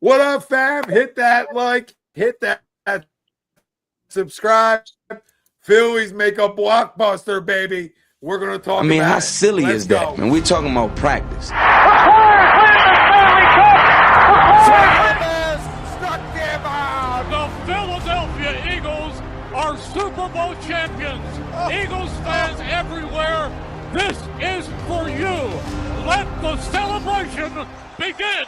What up, fam? Hit that like, hit that subscribe. Phillies make a blockbuster, baby. We're going to talk about it. I mean, how silly is that, man? We're talking about practice. The Philadelphia Eagles are Super Bowl champions. Eagles fans everywhere, this is for you. Let the celebration begin.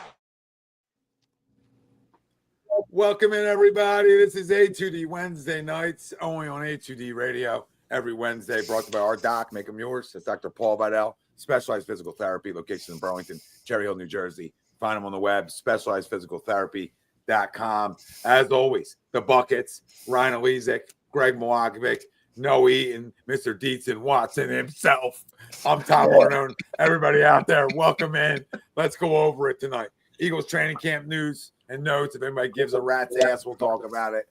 Welcome in, everybody. This is A2D Wednesday nights, only on A2D Radio. Every Wednesday, brought to you by our doc, Make Them Yours. It's Dr. Paul Vidal, Specialized Physical Therapy, location in Burlington, Cherry Hill, New Jersey. Find them on the web, specializedphysicaltherapy.com. As always, the Buckets, Ryan Alizik, Greg Milakovic, Noe Eaton, Mr. Dietzen Watson himself. I'm Tom Arnone. Everybody out there, welcome in. Let's go over it tonight. Eagles training camp news and notes. If anybody gives a rat's ass, we'll talk about it.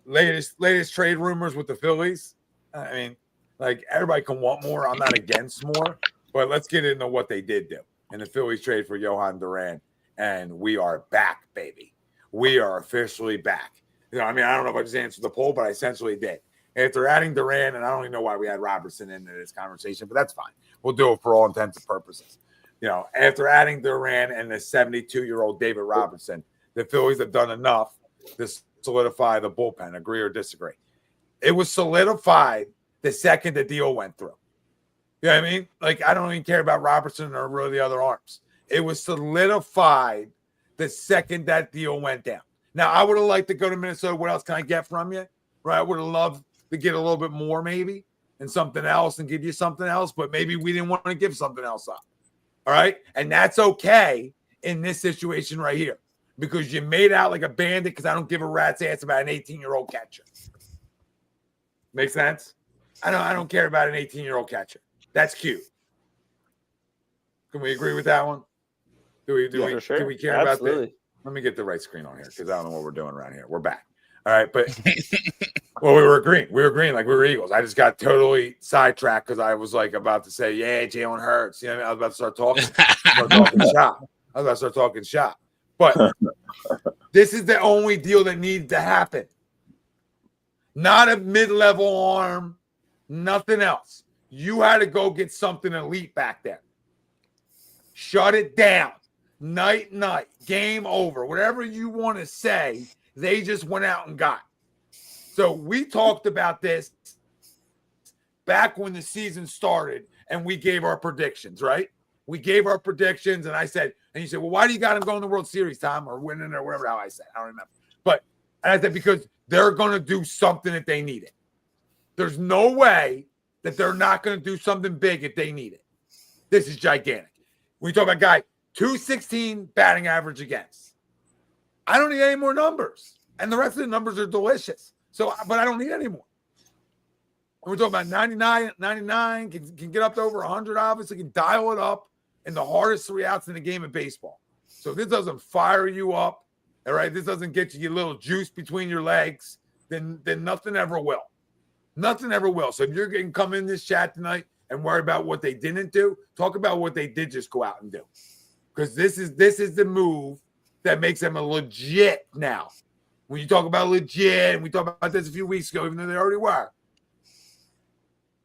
Latest trade rumors with the Phillies. I mean, like, everybody can want more. I'm not against more, but let's get into what they did do. And the Phillies trade for Jhoan Duran, and we are back, baby. We are officially back. You know, I mean, I don't know if I just answered the poll, but I essentially did. After adding Duran, and I don't even know why we had Robertson into this conversation, but that's fine. We'll do it for all intents and purposes. You know, after adding Duran and the 72-year-old David Robertson, the Phillies have done enough to solidify the bullpen. Agree or disagree? It was solidified the second the deal went through. You know what I mean? Like, I don't even care about Robertson or really the other arms. It was solidified the second that deal went down. Now, I would have liked to go to Minnesota. What else can I get from you? Right? I would have loved to get a little bit more maybe and something else and give you something else, but maybe we didn't want to give something else up. All right? And that's okay in this situation right here because you made out like a bandit because I don't give a rat's ass about an 18-year-old catcher. Make sense? I don't care about an 18-year-old catcher. That's cute. Can we agree with that one? Do we care about that? Let me get the right screen on here because I don't know what we're doing around here. We're back. All right, but well, we were agreeing like we were Eagles. I just got totally sidetracked because I was like about to say, yeah, Jalen Hurts. You know, I was about to start talking shop. I was about to start talking shop. But this is the only deal that needed to happen. Not a mid-level arm, nothing else. You had to go get something elite back there. Shut it down. Night, game over. Whatever you want to say, they just went out and got. So we talked about this back when the season started, and we gave our predictions, right? We gave our predictions, and I said, and you said, well, why do you got them going to the World Series, Tom, or winning or whatever how I said? I don't remember. But I said, because they're going to do something if they need it. There's no way that they're not going to do something big if they need it. This is gigantic. We talk about guy 216 batting average against. I don't need any more numbers. And the rest of the numbers are delicious. So, but I don't need any more. And we're talking about 99, can get up to over 100, obviously, can dial it up in the hardest 3 outs in the game of baseball. So if this doesn't fire you up, all right, this doesn't get you a little juice between your legs, then nothing ever will. Nothing ever will. So if you're going to come in this chat tonight and worry about what they didn't do, talk about what they did just go out and do. Because this is the move that makes them a legit now. When you talk about legit, and we talked about this a few weeks ago, even though they already were,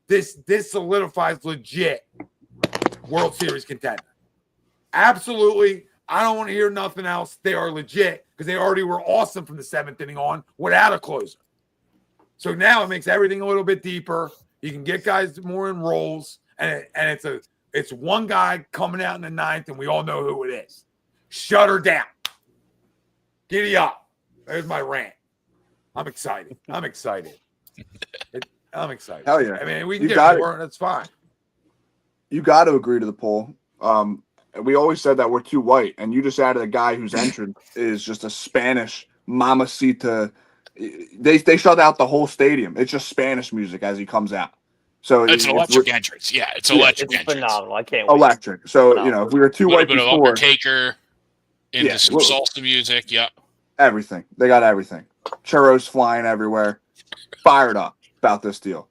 this solidifies legit World Series contender. Absolutely. I don't want to hear nothing else. They are legit because they already were awesome from the 7th inning on without a closer. So now it makes everything a little bit deeper. You can get guys more in roles, and it's one guy coming out in the 9th, and we all know who it is. Shut her down. Giddy up. There's my rant. I'm excited. I'm excited. Hell yeah. I mean, we can get more, and that's fine. You got to agree to the poll. We always said that we're too white, and you just added a guy whose entrance is just a Spanish mamacita. They shut out the whole stadium. It's just Spanish music as he comes out. So it's an electric entrance. Yeah, it's electric entrance. Phenomenal. I can't wait. Electric. So, phenomenal. You know, if we were too white before. A little bit of Undertaker into some salsa music. Yep. Everything. They got everything. Churros flying everywhere. Fired up about this deal.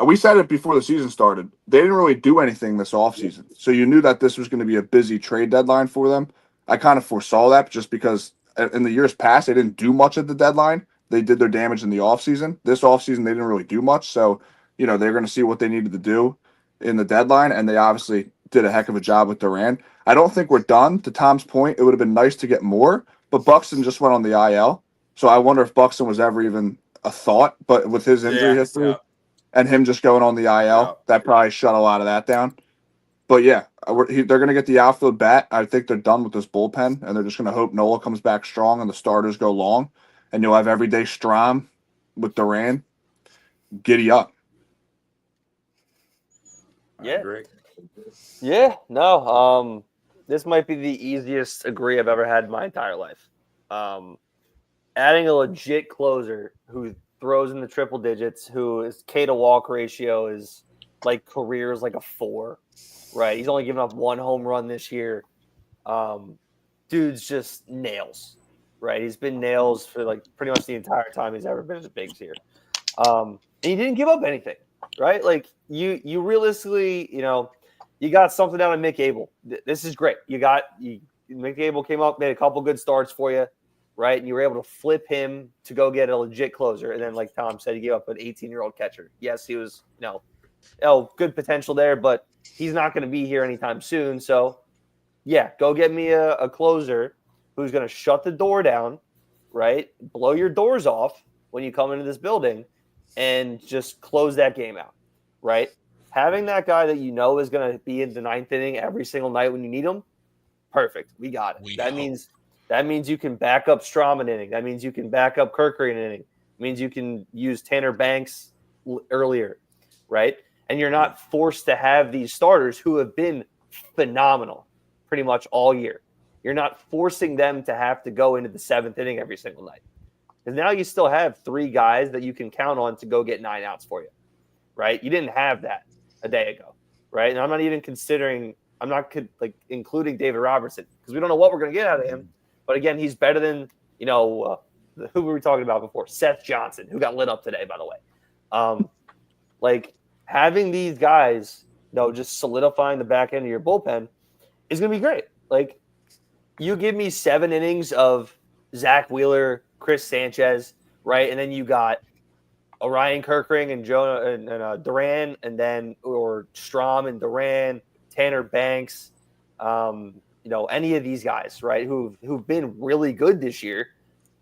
We said it before the season started. They didn't really do anything this offseason. So you knew that this was going to be a busy trade deadline for them. I kind of foresaw that just because in the years past, they didn't do much at the deadline. They did their damage in the offseason. This offseason, they didn't really do much. So, they're going to see what they needed to do in the deadline, and they obviously did a heck of a job with Duran. I don't think we're done. To Tom's point, it would have been nice to get more, but Buxton just went on the IL. So I wonder if Buxton was ever even a thought, but with his injury history and him just going on the IL, that probably shut a lot of that down. But yeah, they're going to get the outfield bat. I think they're done with this bullpen, and they're just going to hope Nola comes back strong and the starters go long, and you'll have everyday Strom with Duran. Giddy up. Yeah. Yeah. No. This might be the easiest agree I've ever had in my entire life. Adding a legit closer who throws in the triple digits, whose K to walk ratio is like careers like a 4. Right, he's only given up 1 home run this year. Dude's just nails. Right, he's been nails for like pretty much the entire time he's ever been in the bigs here. And he didn't give up anything. Right, like you realistically, you got something out of Mick Abel. This is great. Mick Abel came up, made a couple good starts for you, right? And you were able to flip him to go get a legit closer. And then, like Tom said, he gave up an 18-year-old catcher. Yes, he was, good potential there, but he's not going to be here anytime soon. So, yeah, go get me a closer who's going to shut the door down, right? Blow your doors off when you come into this building and just close that game out, right? Having that guy that is going to be in the 9th inning every single night when you need him, perfect. We got it. That means you can back up Strom an inning. That means you can back up Kirker an inning. It means you can use Tanner Banks earlier, right? And you're not forced to have these starters who have been phenomenal pretty much all year. You're not forcing them to have to go into the 7th inning every single night. Because now you still have 3 guys that you can count on to go get 9 outs for you, right? You didn't have that a day ago, right? And I'm not even including David Robertson because we don't know what we're going to get out of him. But again, he's better than, who were we talking about before? Seth Johnson, who got lit up today, by the way. Having these guys, just solidifying the back end of your bullpen is going to be great. Like, you give me 7 innings of Zach Wheeler, Chris Sanchez, right? And then you got Orion Kirkring and Duran, and then or Strom and Duran, Tanner Banks, any of these guys, right? Who've been really good this year,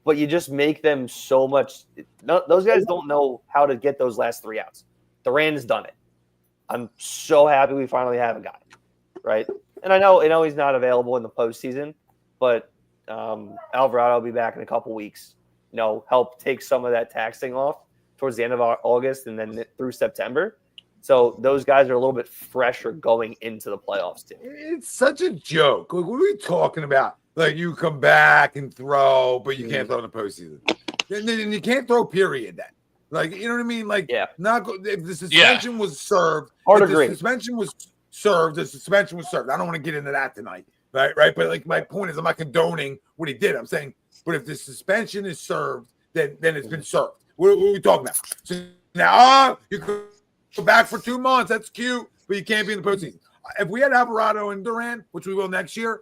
but you just make them so much. Those guys don't know how to get those last 3 outs. Duran has done it. I'm so happy we finally have a guy, right? And I know he's not available in the postseason, but Alvarado will be back in a couple weeks. Help take some of that taxing off towards the end of August and then through September. So those guys are a little bit fresher going into the playoffs too. It's such a joke. Like, what are we talking about? Like, you come back and throw, but you can't throw in the postseason. Then you can't throw, period, then. Like, you know what I mean? Like, if the suspension was served, the suspension was served. I don't want to get into that tonight, right? But like, my point is, I'm not condoning what he did. I'm saying, but if the suspension is served, then it's been served. What are we talking about? So now you could go back for 2 months. That's cute, but you can't be in the postseason. If we had Alvarado and Duran, which we will next year,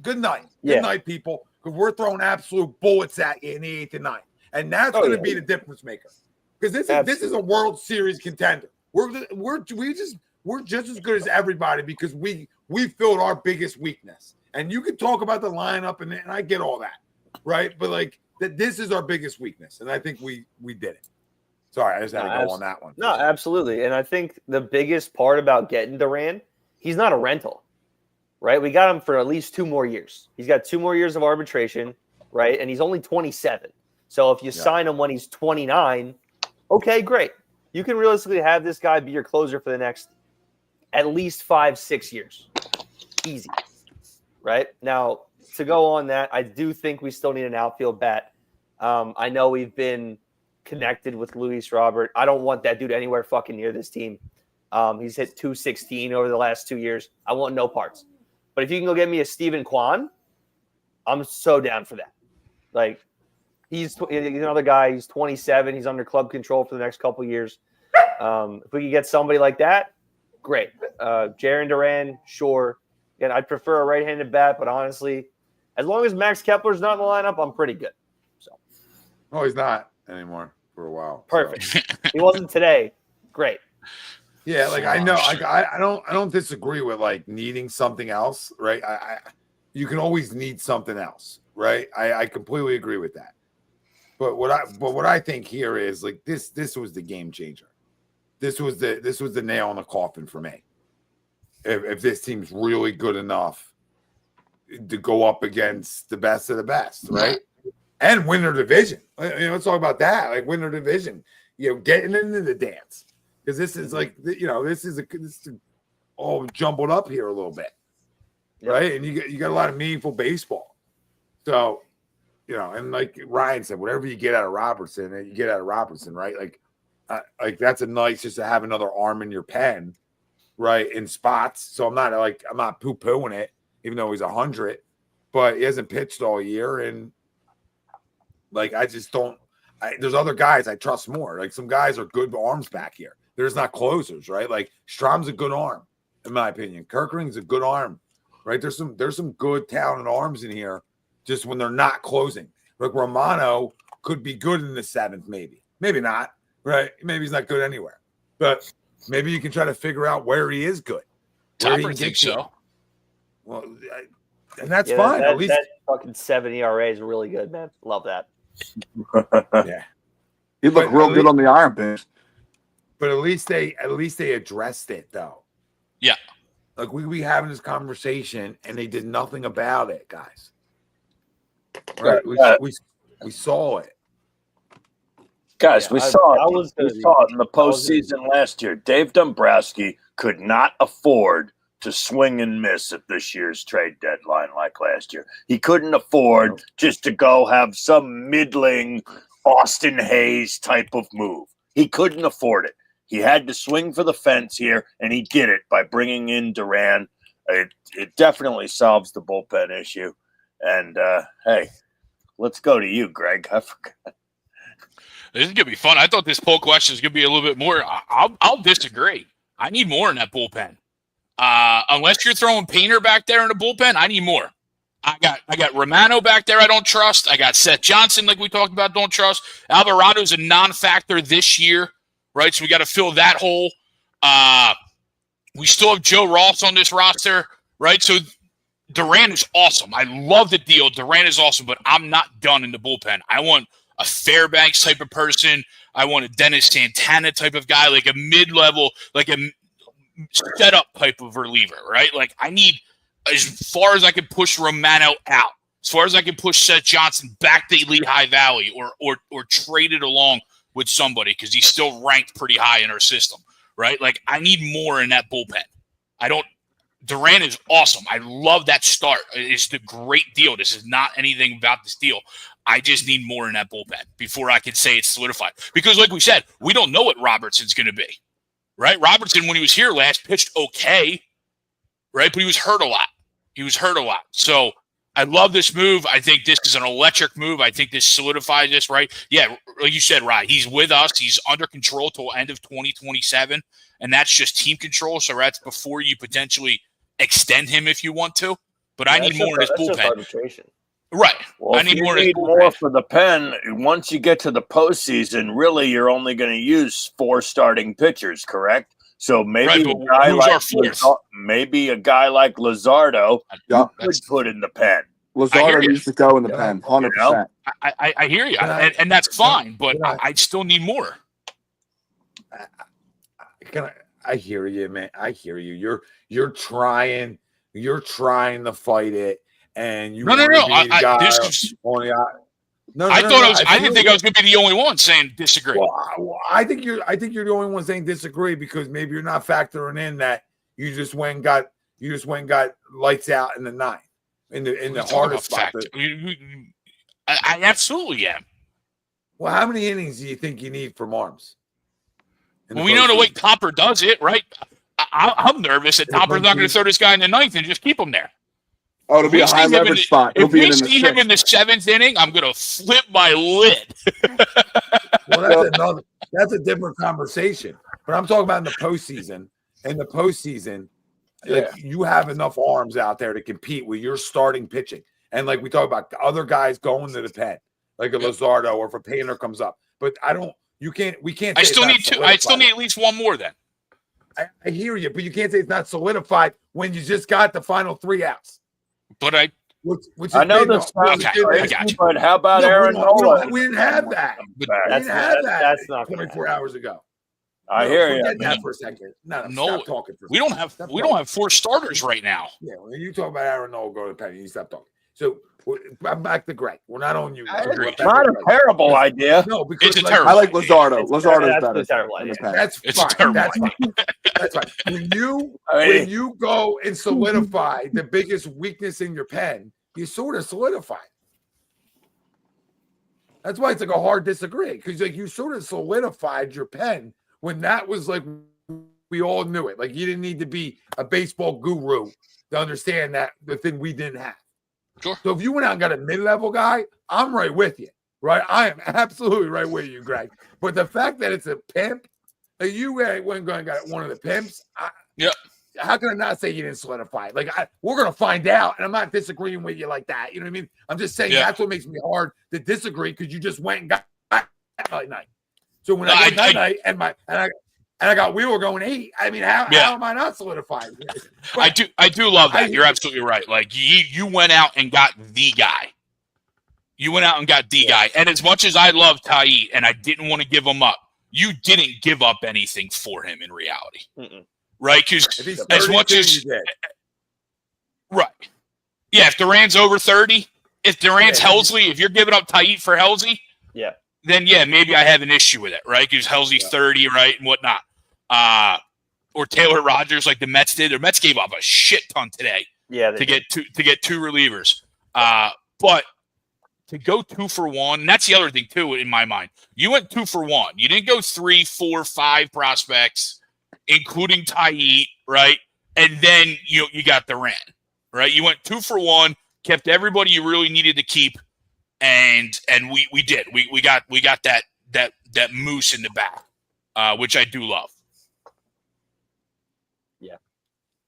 good night. Good night, people. Because we're throwing absolute bullets at you in the 8th and 9th. And that's going to be the difference maker. Because this is a World Series contender. We're just as good as everybody because we filled our biggest weakness. And you can talk about the lineup and I get all that, right? But like this is our biggest weakness, and I think we did it. Sorry, I just had to go on that one. No, absolutely. And I think the biggest part about getting Duran, he's not a rental, right? We got him for at least 2 more years. He's got 2 more years of arbitration, right? And he's only 27. So if you sign him when he's 29, okay, great. You can realistically have this guy be your closer for the next at least 5-6 years. Easy, right? Now, to go on that, I do think we still need an outfield bat. I know we've been connected with Luis Robert. I don't want that dude anywhere fucking near this team. He's hit 216 over the last 2 years. I want no parts. But if you can go get me a Steven Kwan, I'm so down for that. Like, he's another guy. He's 27. He's under club control for the next couple years. If we could get somebody like that, great. Juran Duran, sure. Again, I'd prefer a right-handed bat, but honestly, as long as Max Kepler's not in the lineup, I'm pretty good. So, no, he's not anymore for a while. Perfect. So. He wasn't today. Great. Yeah, like I know, like I don't disagree with like needing something else, right? You can always need something else, right? I completely agree with that. But what I think here is like this was the game changer. This was the nail in the coffin for me. If this team's really good enough to go up against the best of the best, right? And win their division. Let's talk about that. Like win their division. Getting into the dance. Because this is like, this is all jumbled up here a little bit, right? And you got a lot of meaningful baseball. So, and like Ryan said, whatever you get out of Robertson, you get out of Robertson, right? Like that's a nice just to have another arm in your pen, right? In spots. So I'm not poo-pooing it, even though he's 100, but he hasn't pitched all year, and like I just don't. There's other guys I trust more. Like some guys are good arms back here. There's not closers, right? Like Strom's a good arm, in my opinion. Kerkering's a good arm, right? There's some good talented arms in here, just when they're not closing. Like Romano could be good in the 7th, maybe not, right? Maybe he's not good anywhere, but maybe you can try to figure out where he is good. Topper thinks so. Well, and that's fine. At least that fucking 7 ERA is really good, man. Love that. Yeah, he looked real good on the iron pitch. But at least they addressed it though. Yeah. Like we having this conversation and they did nothing about it, guys. Right? We saw it. Guys, we saw it in the postseason last year. Dave Dombrowski could not afford to swing and miss at this year's trade deadline like last year. He couldn't afford just to go have some middling Austin Hayes type of move. He couldn't afford it. He had to swing for the fence here, and he did it by bringing in Duran. It definitely solves the bullpen issue. And, hey, let's go to you, Greg. I forgot. This is going to be fun. I thought this poll question is going to be a little bit more. I'll disagree. I need more in that bullpen. Unless you're throwing Painter back there in the bullpen, I need more. I got Romano back there I don't trust. I got Seth Johnson, like we talked about, don't trust. Alvarado's a non-factor this year, right? So we got to fill that hole. We still have Joe Ross on this roster, right? So Duran is awesome. I love the deal. Duran is awesome, but I'm not done in the bullpen. I want a Fairbanks type of person. I want a Dennis Santana type of guy, like a mid-level, like a setup type of reliever, right? Like I need, as far as I can push Romano out, as far as I can push Seth Johnson back to Lehigh Valley or trade it along with somebody because he's still ranked pretty high in our system, right? Like I need more in that bullpen. Duran is awesome. I love that start. It's a great deal. This is not anything about this deal. I just need more in that bullpen before I can say it's solidified. Because like we said, we don't know what Robertson's going to be, right? Robertson, when he was here last, pitched okay, right? But he was hurt a lot. So I love this move. I think this is an electric move. I think this solidifies this, right? Yeah, like you said, Ryan, he's with us. He's under control till end of 2027, and that's just team control. So that's before you potentially extend him if you want to. But I need more in his bullpen. Right. Well, I need more for the pen. Once you get to the postseason, really, you're only going to use 4 starting pitchers, correct? So maybe a guy like Luzardo could put in the pen. Luzardo needs to go in the pen, 100%. I hear you, and that's fine, but I still need more. I hear you, man. I hear you. You're trying to fight it. And you no. I didn't think I was going to be the only one saying disagree. Well, I think you're the only one saying disagree because maybe you're not factoring in that you just went and got lights out in the 9th in the hardest spot. I absolutely am. Well, how many innings do you think you need from arms? Well, we know the way Topper does it, right? I'm nervous that Topper's not going to throw this guy in the 9th and just keep him there. Oh, it'll be a high leverage spot. If we see him in the 7th inning, I'm going to flip my lid. Well, that's a different conversation. But I'm talking about in the postseason. In the postseason, like, you have enough arms out there to compete with your starting pitching. And like we talk about other guys going to the pen, like a Luzardo, or if a Painter comes up. But we can't. I still need two. I still need at least one more then. I hear you, but you can't say it's not solidified when you just got the final 3 outs. But I know this sounds crazy, but how about Aaron Nola? We didn't have that. We didn't have that. That's not 24 hours ago. I hear you. Forget that for a second. No, stop talking for a second. We don't have 4 starters right now. Yeah, when you talk about Aaron Nola go to the pen, you stop talking. So I'm back to Greg. We're not on you. Not a terrible idea. No, because it's a terrible. I like Luzardo. Luzardo's better. That's a terrible idea. That's fine. That's fine. When you go and solidify the biggest weakness in your pen, you sort of solidify. That's why it's like a hard disagree, because like you sort of solidified your pen when that was like we all knew it. Like you didn't need to be a baseball guru to understand that the thing we didn't have. Sure. So if you went out and got a mid-level guy, I'm right with you, right? I am absolutely right with you, Greg. But the fact that it's a pimp, like you went and got one of the pimps. How can I not say you didn't solidify it? Like we're gonna find out, and I'm not disagreeing with you like that. You know what I mean? I'm just saying that's what makes me hard to disagree, because you just went and got that night. So when I went that night and I got Wheeler going 8. I mean, how am I not solidified? I do love that. You're absolutely right. Like you went out and got the guy. You went out and got the guy. And as much as I love Taillon and I didn't want to give him up, you didn't give up anything for him in reality. Mm-mm. Right? Because as much as right. Yeah, if Duran's over 30, if Duran's Helsley, if you're giving up Taillon for Helsley, then maybe I have an issue with it, right? Because Helsley's 30, right, and whatnot. Or Taylor Rogers, like the Mets did. The Mets gave up a shit ton today. To get 2 relievers. But to go 2 for 1, and that's the other thing too in my mind. You went 2 for 1. You didn't go 3, 4, 5 prospects, including Taillon, right? And then you got Duran, right? You went 2 for 1, kept everybody you really needed to keep, and we did. We got that moose in the back, which I do love.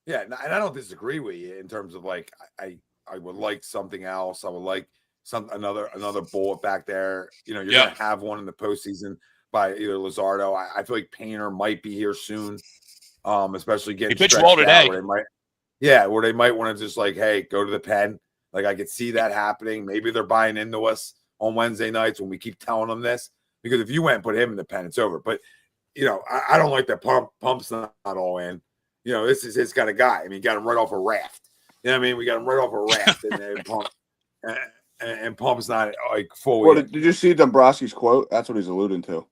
Yeah, and I don't disagree with you in terms of like I would like something else. I would like another bullet back there. You're gonna have one in the postseason by either Luzardo. I feel like Painter might be here soon, especially getting he pitched well today. Where they might want to just like, hey, go to the pen. Like I could see that happening. Maybe they're buying into us on Wednesday nights when we keep telling them this, because if you went and put him in the pen, it's over. But I don't like that pump's not all in. This is his kind of guy. I mean, he got him right off a raft. You know what I mean? We got him right off a raft, and Pump's not like full. Well, did you see Dombrowski's quote? That's what he's alluding to.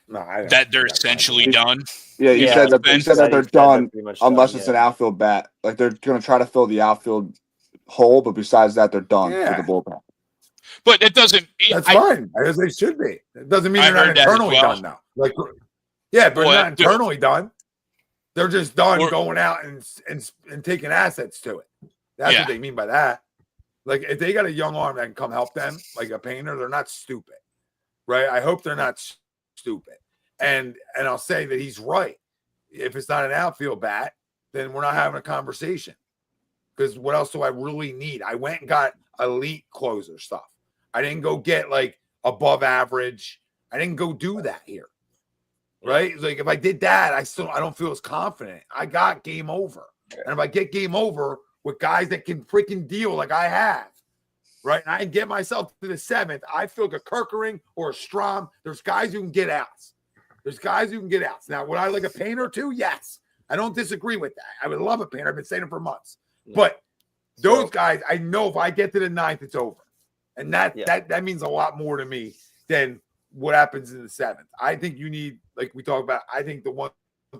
No, that they're essentially done. Yeah, he said that they're done unless it's an outfield bat. Like they're going to try to fill the outfield hole, but besides that, they're done for the bullpen. But it doesn't. That's fine. As they should be. It doesn't mean they're not internally done now. Like, but they're not internally done. They're just done going out and taking assets to it. That's what they mean by that. Like if they got a young arm that can come help them, like a Painter, they're not stupid, right? I hope they're not stupid. And I'll say that he's right. If it's not an outfield bat, then we're not having a conversation. Because what else do I really need? I went and got elite closer stuff. I didn't go get like above average. I didn't go do that here. Right? Like if I did that, I don't feel as confident. I got game over. And if I get game over with guys that can freaking deal like I have, right? And I can get myself to the 7th, I feel like a Kerkering or a Strom. There's guys who can get outs. Now, would I like a Painter too? Yes. I don't disagree with that. I would love a Painter. I've been saying it for months. But those guys, I know if I get to the 9th, it's over. And that means a lot more to me than what happens in the 7th. I think you need, like we talked about, I think the one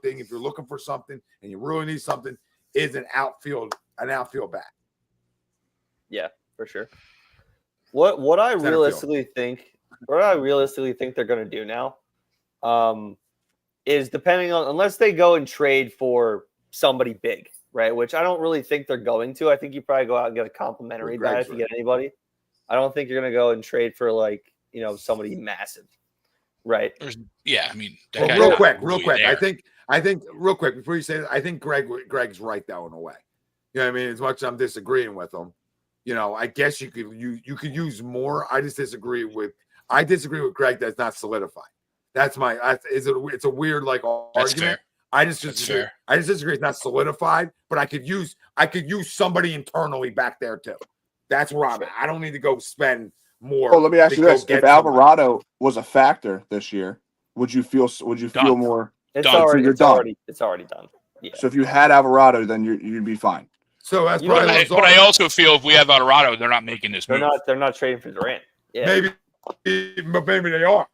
thing, if you're looking for something and you really need something, is an outfield bat. Yeah, for sure. What I realistically think they're going to do now is depending on, unless they go and trade for somebody big, right? Which I don't really think they're going to. I think you probably go out and get a complimentary bat if you get anybody. I don't think you're going to go and trade for like, somebody massive, right? I mean, real quick. There. I think real quick before you say that, I think Greg's right though in a way. You know what I mean? As much as I'm disagreeing with him, I guess you could use more. I disagree with Greg. That's not solidified. It's a weird argument. Fair. I just disagree. It's not solidified, but I could use somebody internally back there too. That's where I'm at. I don't need to go spend more. Oh, let me ask you this: if Alvarado was a factor this year, would you feel more? It's already done. Yeah. So if you had Alvarado, then you'd be fine. So that's probably. But I also feel if we have Alvarado, they're not making this move. They're not trading for Duran. Yeah. Maybe they are.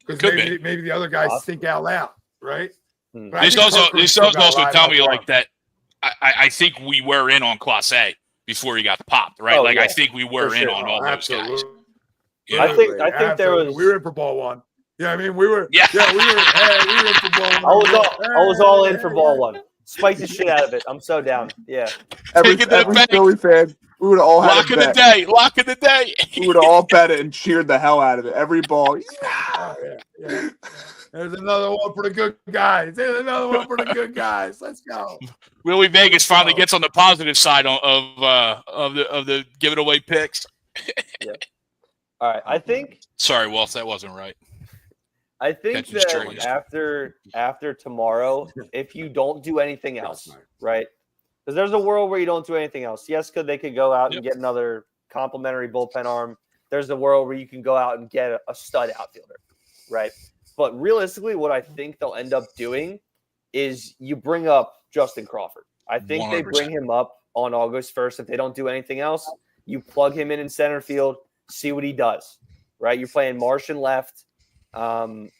Because maybe the other guys think out loud, right? This also tell me that I think we were in on Class A before he got popped, right? I think we were in on all those guys. Yeah. I think there was. We were in for ball one. Yeah, I mean we were. Yeah, we were in for ball one. I was all in for ball one. Spike the shit out of it. I'm so down. Yeah. Every Philly fan, we would have all had lock in the day. Lock in the day. We would have all bet it and cheered the hell out of it. Every ball. Yeah. There's another one for the good guys. Let's go. Willie Vegas finally gets on the positive side of the give it away picks. Yeah. All right. I think. Sorry, Wolf, that wasn't right. I think that after tomorrow, if you don't do anything else, right? Because there's a world where you don't do anything else. Yes, they could go out and get another complimentary bullpen arm. There's a world where you can go out and get a stud outfielder, right? But realistically, what I think they'll end up doing is you bring up Justin Crawford. I think 100%. They bring him up on August 1st. If they don't do anything else, you plug him in center field, see what he does, right? You're playing Martian left.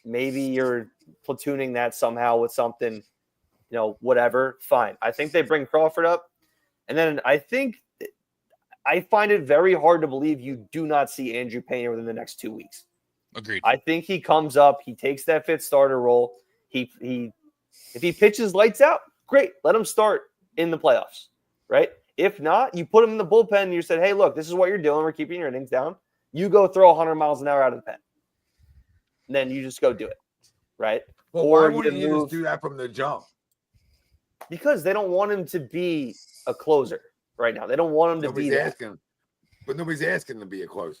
Maybe you're platooning that somehow with something, whatever. Fine. I think they bring Crawford up. And then I find it very hard to believe you do not see Andrew Painter within the next 2 weeks. Agreed. I think he comes up, he takes that fifth starter role. If he pitches lights out, great. Let him start in the playoffs, right? If not, you put him in the bullpen and you said, hey, look, this is what you're doing. We're keeping your innings down. You go throw 100 miles an hour out of the pen. And then you just go do it, right? Well, why wouldn't you just do that from the jump? Because they don't want him to be a closer right now. They don't want him to be that. But nobody's asking to be a closer.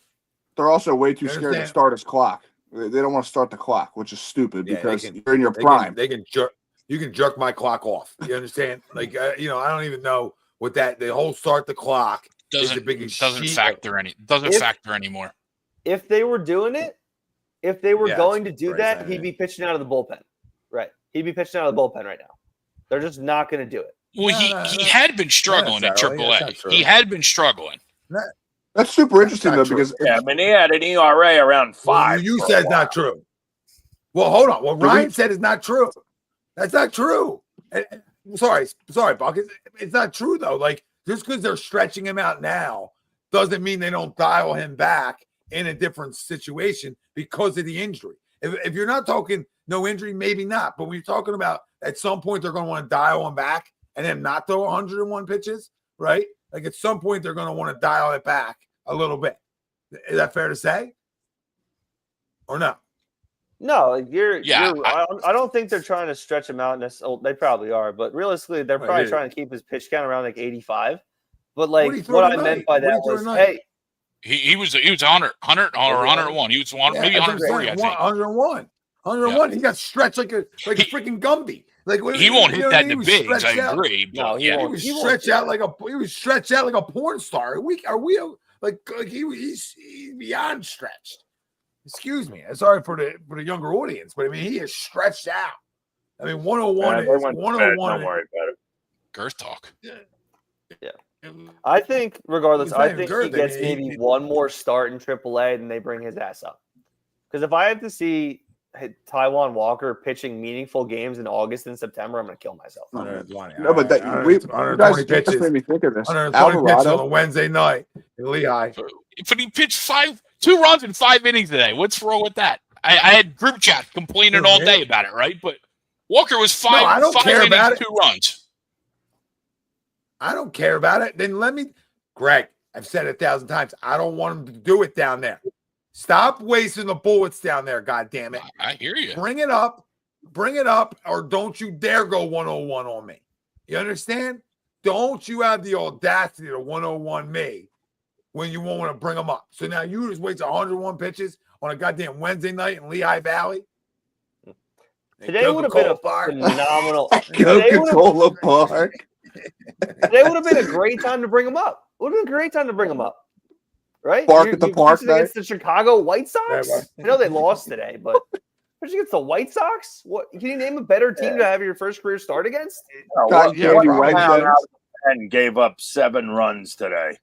They're also way too scared to start his clock. They don't want to start the clock, which is stupid because you're in your prime. You can jerk my clock off. You understand? I don't even know what the whole start the clock doesn't factor anymore. If they were doing it, if they were going to do that, he'd be pitching out of the bullpen. Right. He'd be pitching out of the bullpen right now. They're just not going to do it. Well, he had been struggling at AAA. He had been struggling. That's super interesting, though, because he had an ERA around 5. Well, you said it's not true. Well, hold on. What Ryan said is not true. That's not true. Sorry, Buck. It's not true, though. Just because they're stretching him out now doesn't mean they don't dial him back in a different situation because of the injury. If you're not talking no injury, maybe not. But when you're talking about at some point they're going to want to dial him back and then not throw 101 pitches, right? At some point they're going to want to dial it back a little bit. Is that fair to say? Or no? No, I don't think they're trying to stretch him out. They probably are, but realistically, they're probably trying to keep his pitch count around 85. But what I meant by that was, hey. He was 100 or 101. He was maybe 140. 101. 101. He got stretched like a freaking Gumby. He won't hit that in the bigs. I agree. No, he was stretched out like a porn star. He's beyond stretched. Excuse me. I'm sorry for the younger audience, but I mean he is stretched out. I mean 101 is 101. Don't worry about it. Girth talk. Yeah. I think, regardless, he gets maybe one more start in AAA, and they bring his ass up. Because if I have to see Taijuan Walker pitching meaningful games in August and September, I'm going to kill myself. No, but you guys just made me think of this. 120 pitches on a Wednesday night in Lehigh. But he pitched 2 runs in 5 innings today. What's wrong with that? I had group chat complaining all day about it, right? But Walker was 5 innings, 2 runs. I don't care about it. Then Greg, I've said it 1,000 times. I don't want him to do it down there. Stop wasting the bullets down there, goddammit. I hear you. Bring it up, or don't you dare go 101 on me. You understand? Don't you have the audacity to 101 me when you won't want to bring them up. So now you just waste 101 pitches on a goddamn Wednesday night in Lehigh Valley. Today would have been a phenomenal. Coca-Cola Park. Today would have been a great time to bring them up. Would have been a great time to bring them up. Right? Bark at the park against the Chicago White Sox? I know they lost today, but against the White Sox? What can you name a better team to have your first career start against? And gave up 7 runs today.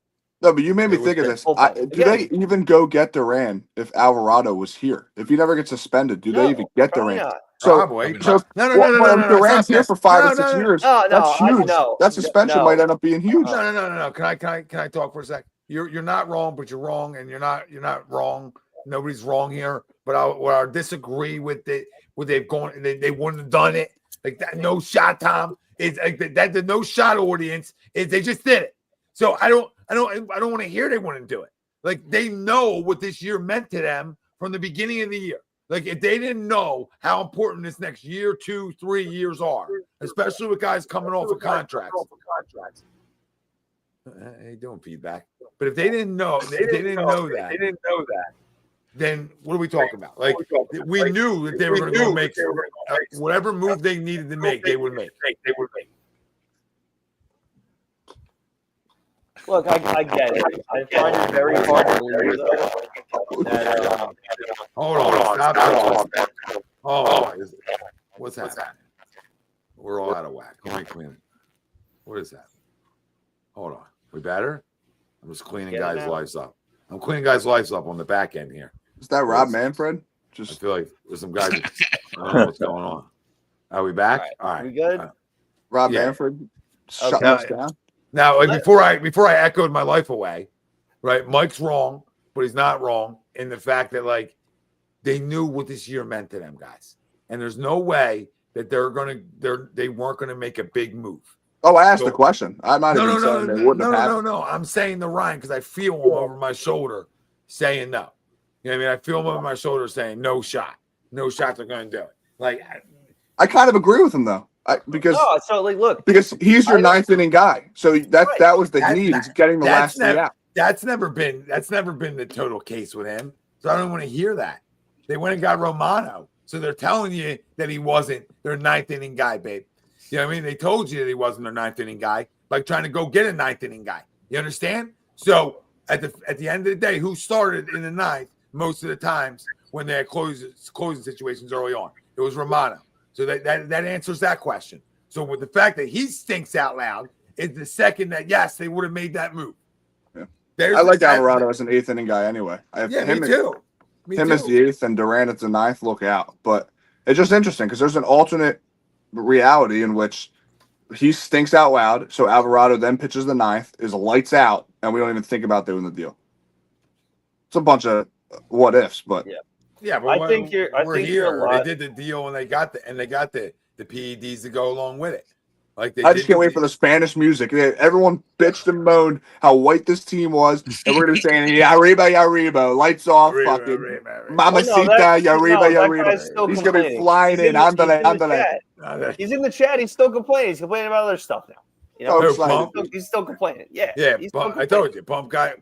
No, but you made me think of this. Do they even go get Duran if Alvarado was here? If he never gets suspended, do they even get Duran? No. Duran's here for 5 or 6 years. That's huge. That suspension might end up being huge. No. Can I talk for a sec? You're not wrong, but you're wrong, and you're not wrong. Nobody's wrong here. But I disagree with it. What they've gone, they wouldn't have done it like that. No shot, Tom. It's like that. The no shot audience is they just did it. So I don't want to hear they wouldn't do it. Like they know what this year meant to them from the beginning of the year. Like if they didn't know how important this next year, 2, 3 years are, especially with guys coming off of contracts. Hey, doing feedback. But if they didn't know, that. Then what are we talking about? Like we knew that they were going to make whatever move they needed to make, they would make. Look, I get it. I find it very hard to believe, though. Hold on. Stop. Oh, what's that? We're all out of whack. Let me clean it. What is that? Hold on. We better? I'm just cleaning guys' lives up. I'm cleaning guys' lives up on the back end here. Is that Rob Manfred? I feel like there's some guys. I don't know what's going on. Are we back? All right. We good? Rob Manfred shutting us down. Now, like before I echoed my life away, right? Mike's wrong, but he's not wrong in the fact that like they knew what this year meant to them guys, and there's no way that they weren't gonna make a big move. Oh, I asked the question. I'm not even saying they wouldn't have happened. No. I'm saying the Ryan because I feel him over my shoulder saying no. You know what I mean? I feel him over my shoulder saying no shot. No shots are gonna do it. Like I kind of agree with him though. Because he's your ninth inning guy, so that was the need. He's getting the last thing out. That's never been the total case with him. So I don't want to hear that. They went and got Romano, so they're telling you that he wasn't their ninth inning guy, babe. You know what I mean? They told you that he wasn't their ninth inning guy, like trying to go get a ninth inning guy. You understand? So at the end of the day, who started in the ninth most of the times when they had closing situations early on? It was Romano. So that answers that question. So with the fact that he stinks out loud is the second that, yes, they would have made that move. Yeah. I like Alvarado as an eighth inning guy anyway. Me too. Him as the eighth and Duran as the ninth, look out. But it's just interesting because there's an alternate reality in which he stinks out loud. So Alvarado then pitches the ninth, is lights out, and we don't even think about doing the deal. It's a bunch of what ifs, but yeah, but I think they did the deal and they got the PEDs to go along with it. Like I just can't wait for the Spanish music. Everyone bitched and moaned how white this team was, and we're gonna be saying "Arriba, lights off, fucking mamacita, Arriba." He's gonna be flying in. He's in the chat. He's still complaining. He's complaining about other stuff now. You know, he's still complaining. Yeah. I told you, Pump got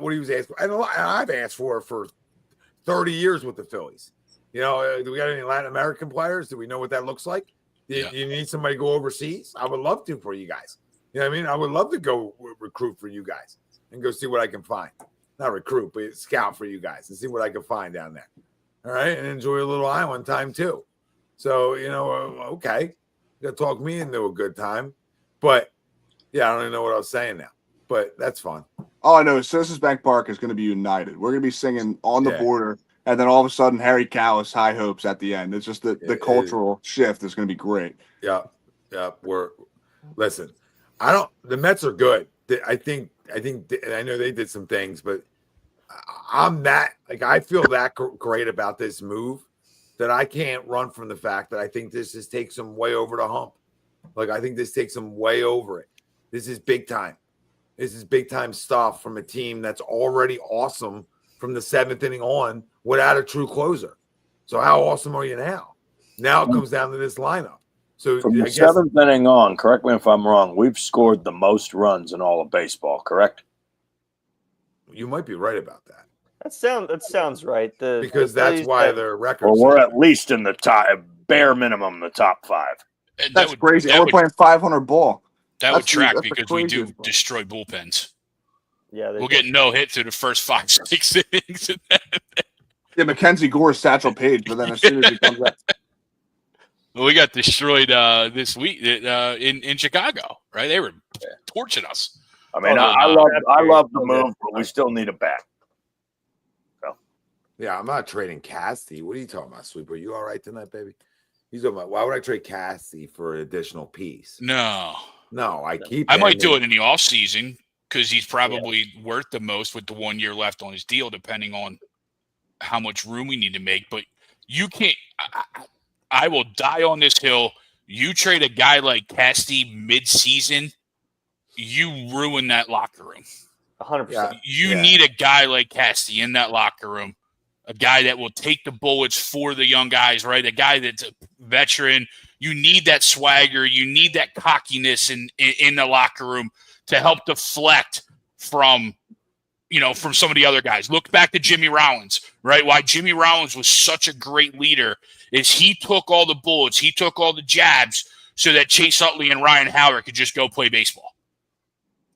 what he was asked for. And I've asked for 30 years with the Phillies. You know, do we got any Latin American players? Do we know what that looks like? You need somebody to go overseas? I would love to for you guys. You know what I mean? I would love to go recruit for you guys and go see what I can find. Not recruit, but scout for you guys and see what I can find down there. All right? And enjoy a little island time too. So, you know, okay. You got to talk me into a good time. But, yeah, I don't even know what I was saying now. But that's fun. All I know is Citizens Bank Park is going to be united. We're going to be singing On the Border, and then all of a sudden Harry Callis, High Hopes at the end. It's just the cultural shift is going to be great. Yeah. Listen, the Mets are good. I think, and I know they did some things, but I feel that great about this move that I can't run from the fact that I think this just takes them way over the hump. Like, I think this takes them way over it. This is big time. This is big time stuff from a team that's already awesome from the seventh inning on without a true closer. So how awesome are you now? Now it comes down to this lineup. So from the seventh inning on, correct me if I'm wrong, we've scored the most runs in all of baseball, correct? You might be right about that. That sounds right. Because that's why their record. Well, we're at least in the top, bare minimum, the top 5. That's crazy. And we're playing 500 ball. That would track because we do destroy bullpens. Yeah, we'll get no hit through the first 5-6 innings. Yeah, Mackenzie Gore's Satchel Paige, but then as soon as he comes up. Well, we got destroyed this week in Chicago, right? They were torching us. I mean, I love the move, but we still need a bat. So. Yeah, I'm not trading Cassie. What are you talking about, Sweeper? You all right tonight, baby? He's talking about, why would I trade Cassie for an additional piece? No, I might do it in the off season because he's probably worth the most with the 1 year left on his deal, depending on how much room we need to make. But you can't. I will die on this hill. You trade a guy like Cassie mid-season, you ruin that locker room. 100%. You need a guy like Cassie in that locker room, a guy that will take the bullets for the young guys, right? A guy that's a veteran. You need that swagger. You need that cockiness in the locker room to help deflect from some of the other guys. Look back to Jimmy Rollins, right? Why Jimmy Rollins was such a great leader is he took all the bullets, he took all the jabs so that Chase Utley and Ryan Howard could just go play baseball,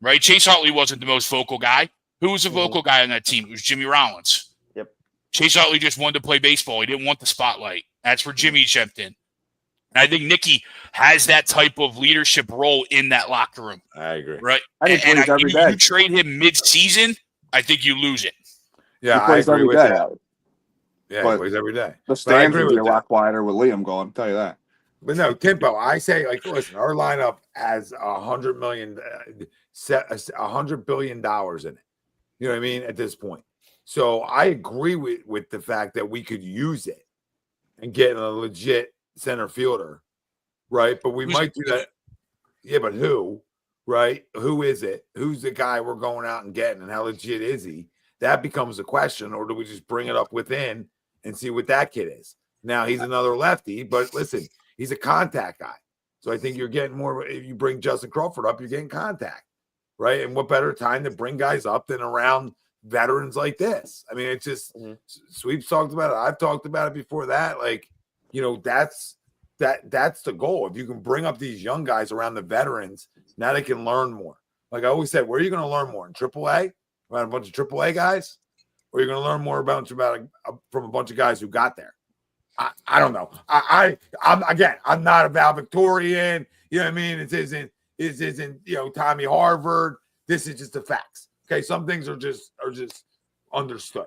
right? Chase Utley wasn't the most vocal guy. Who was the vocal guy on that team? It was Jimmy Rollins. Yep. Chase Utley just wanted to play baseball. He didn't want the spotlight. That's where Jimmy stepped in. And I think Nicky has that type of leadership role in that locker room. I agree. Right? You trade him mid-season, I think you lose it. Yeah, I agree with that. Yeah, he plays every day. The stands would be a lot quieter with Liam going, I'll tell you that. But no, Timpo, I say, listen, our lineup has $100 billion in it. You know what I mean? At this point. So I agree with the fact that we could use it and get a legit center fielder, right? But we might do that. Yeah, but who, right? Who is it? Who's the guy we're going out and getting, and how legit is he? That becomes a question, or do we just bring it up within and see what that kid is? Now, he's another lefty, but listen, he's a contact guy. So I think you're getting more. If you bring Justin Crawford up, you're getting contact, right? And what better time to bring guys up than around veterans like this? I mean, it's just Sweep's talked about it. I've talked about it before that. That's the goal. If you can bring up these young guys around the veterans, now they can learn more. Like I always said, where are you going to learn more? In AAA? Around a bunch of AAA guys? Or are you going to learn more from a bunch of guys who got there? I don't know. I'm not a valedictorian. You know what I mean? It isn't Tommy Harvard. This is just the facts. Okay, some things are just understood.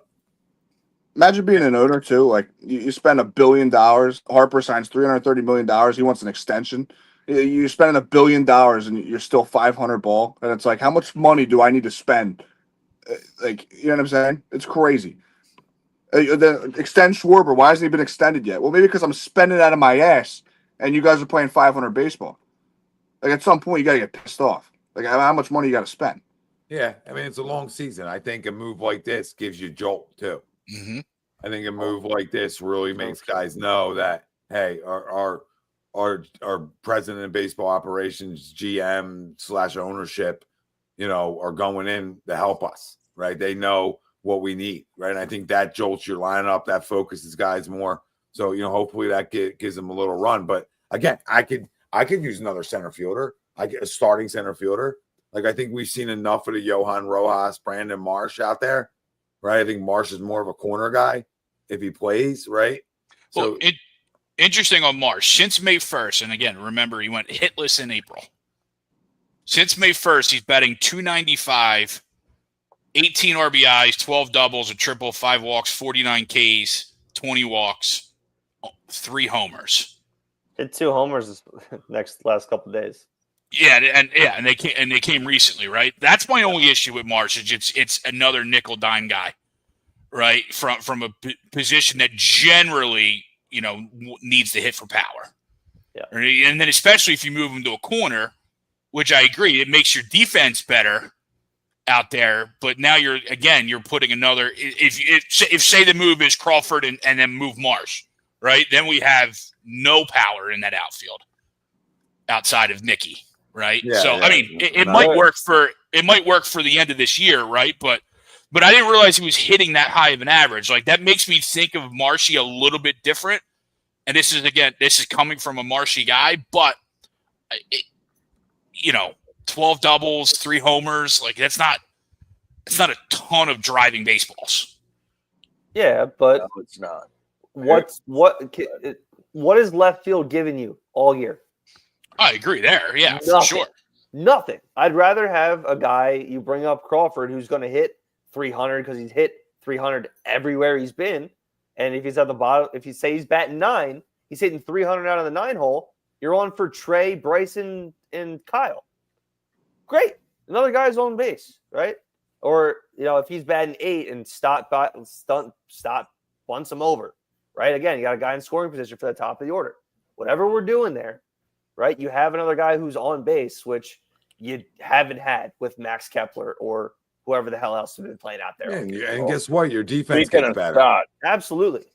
Imagine being an owner too. Like you spend $1 billion. Harper signs $330 million. He wants an extension. You're spending $1 billion and you're still 500 ball. And it's like, how much money do I need to spend? Like, you know what I'm saying? It's crazy. Extend Schwarber. Why hasn't he been extended yet? Well, maybe because I'm spending out of my ass, and you guys are playing 500 baseball. Like at some point, you got to get pissed off. Like how much money you got to spend? Yeah, I mean it's a long season. I think a move like this gives you jolt too. Mm-hmm. I think a move like this really makes guys know that hey, our president of baseball operations, GM / ownership, are going in to help us. Right? They know what we need. Right? And I think that jolts your lineup. That focuses guys more. So hopefully that gives them a little run. But again, I could use another center fielder. I get a starting center fielder. Like I think we've seen enough of the Johan Rojas, Brandon Marsh out there. Right. I think Marsh is more of a corner guy if he plays, right? Well, interesting on Marsh. Since May 1st, and again, remember, he went hitless in April. Since May 1st, he's batting .295, 18 RBIs, 12 doubles, a triple, 5 walks, 49 Ks, 20 walks, 3 homers. Hit 2 homers last couple of days. Yeah, and they came recently, right? That's my only issue with Marsh. It's another nickel dime guy, right? From a position that generally needs to hit for power. Yeah, and then especially if you move him to a corner, which I agree, it makes your defense better out there. But now you're putting another. If say the move is Crawford and then move Marsh, right? Then we have no power in that outfield outside of Nicky. Right. Yeah, so, yeah. I mean, it might work for the end of this year. Right. But but I didn't realize he was hitting that high of an average. Like, that makes me think of Marshy a little bit different. And this is coming from a Marshy guy, but 12 doubles, 3 homers, like it's not a ton of driving baseballs. Yeah, but No, it's not. What is left field giving you all year? I agree there. Yeah, Nothing. for sure. Nothing. I'd rather have a guy, you bring up Crawford, who's going to hit 300 because he's hit 300 everywhere he's been. And if he's at the bottom, if you say he's batting 9, he's hitting 300 out of the 9 hole. You're on for Trey, Bryson, and Kyle. Great. Another guy's on base, right? Or, if he's batting 8 and Stott bunts him over, right? Again, you got a guy in scoring position for the top of the order. Whatever we're doing there, right? You have another guy who's on base, which you haven't had with Max Kepler or whoever the hell else has been playing out there. And guess what? Your defense Speaking gets of better. Stott, Absolutely.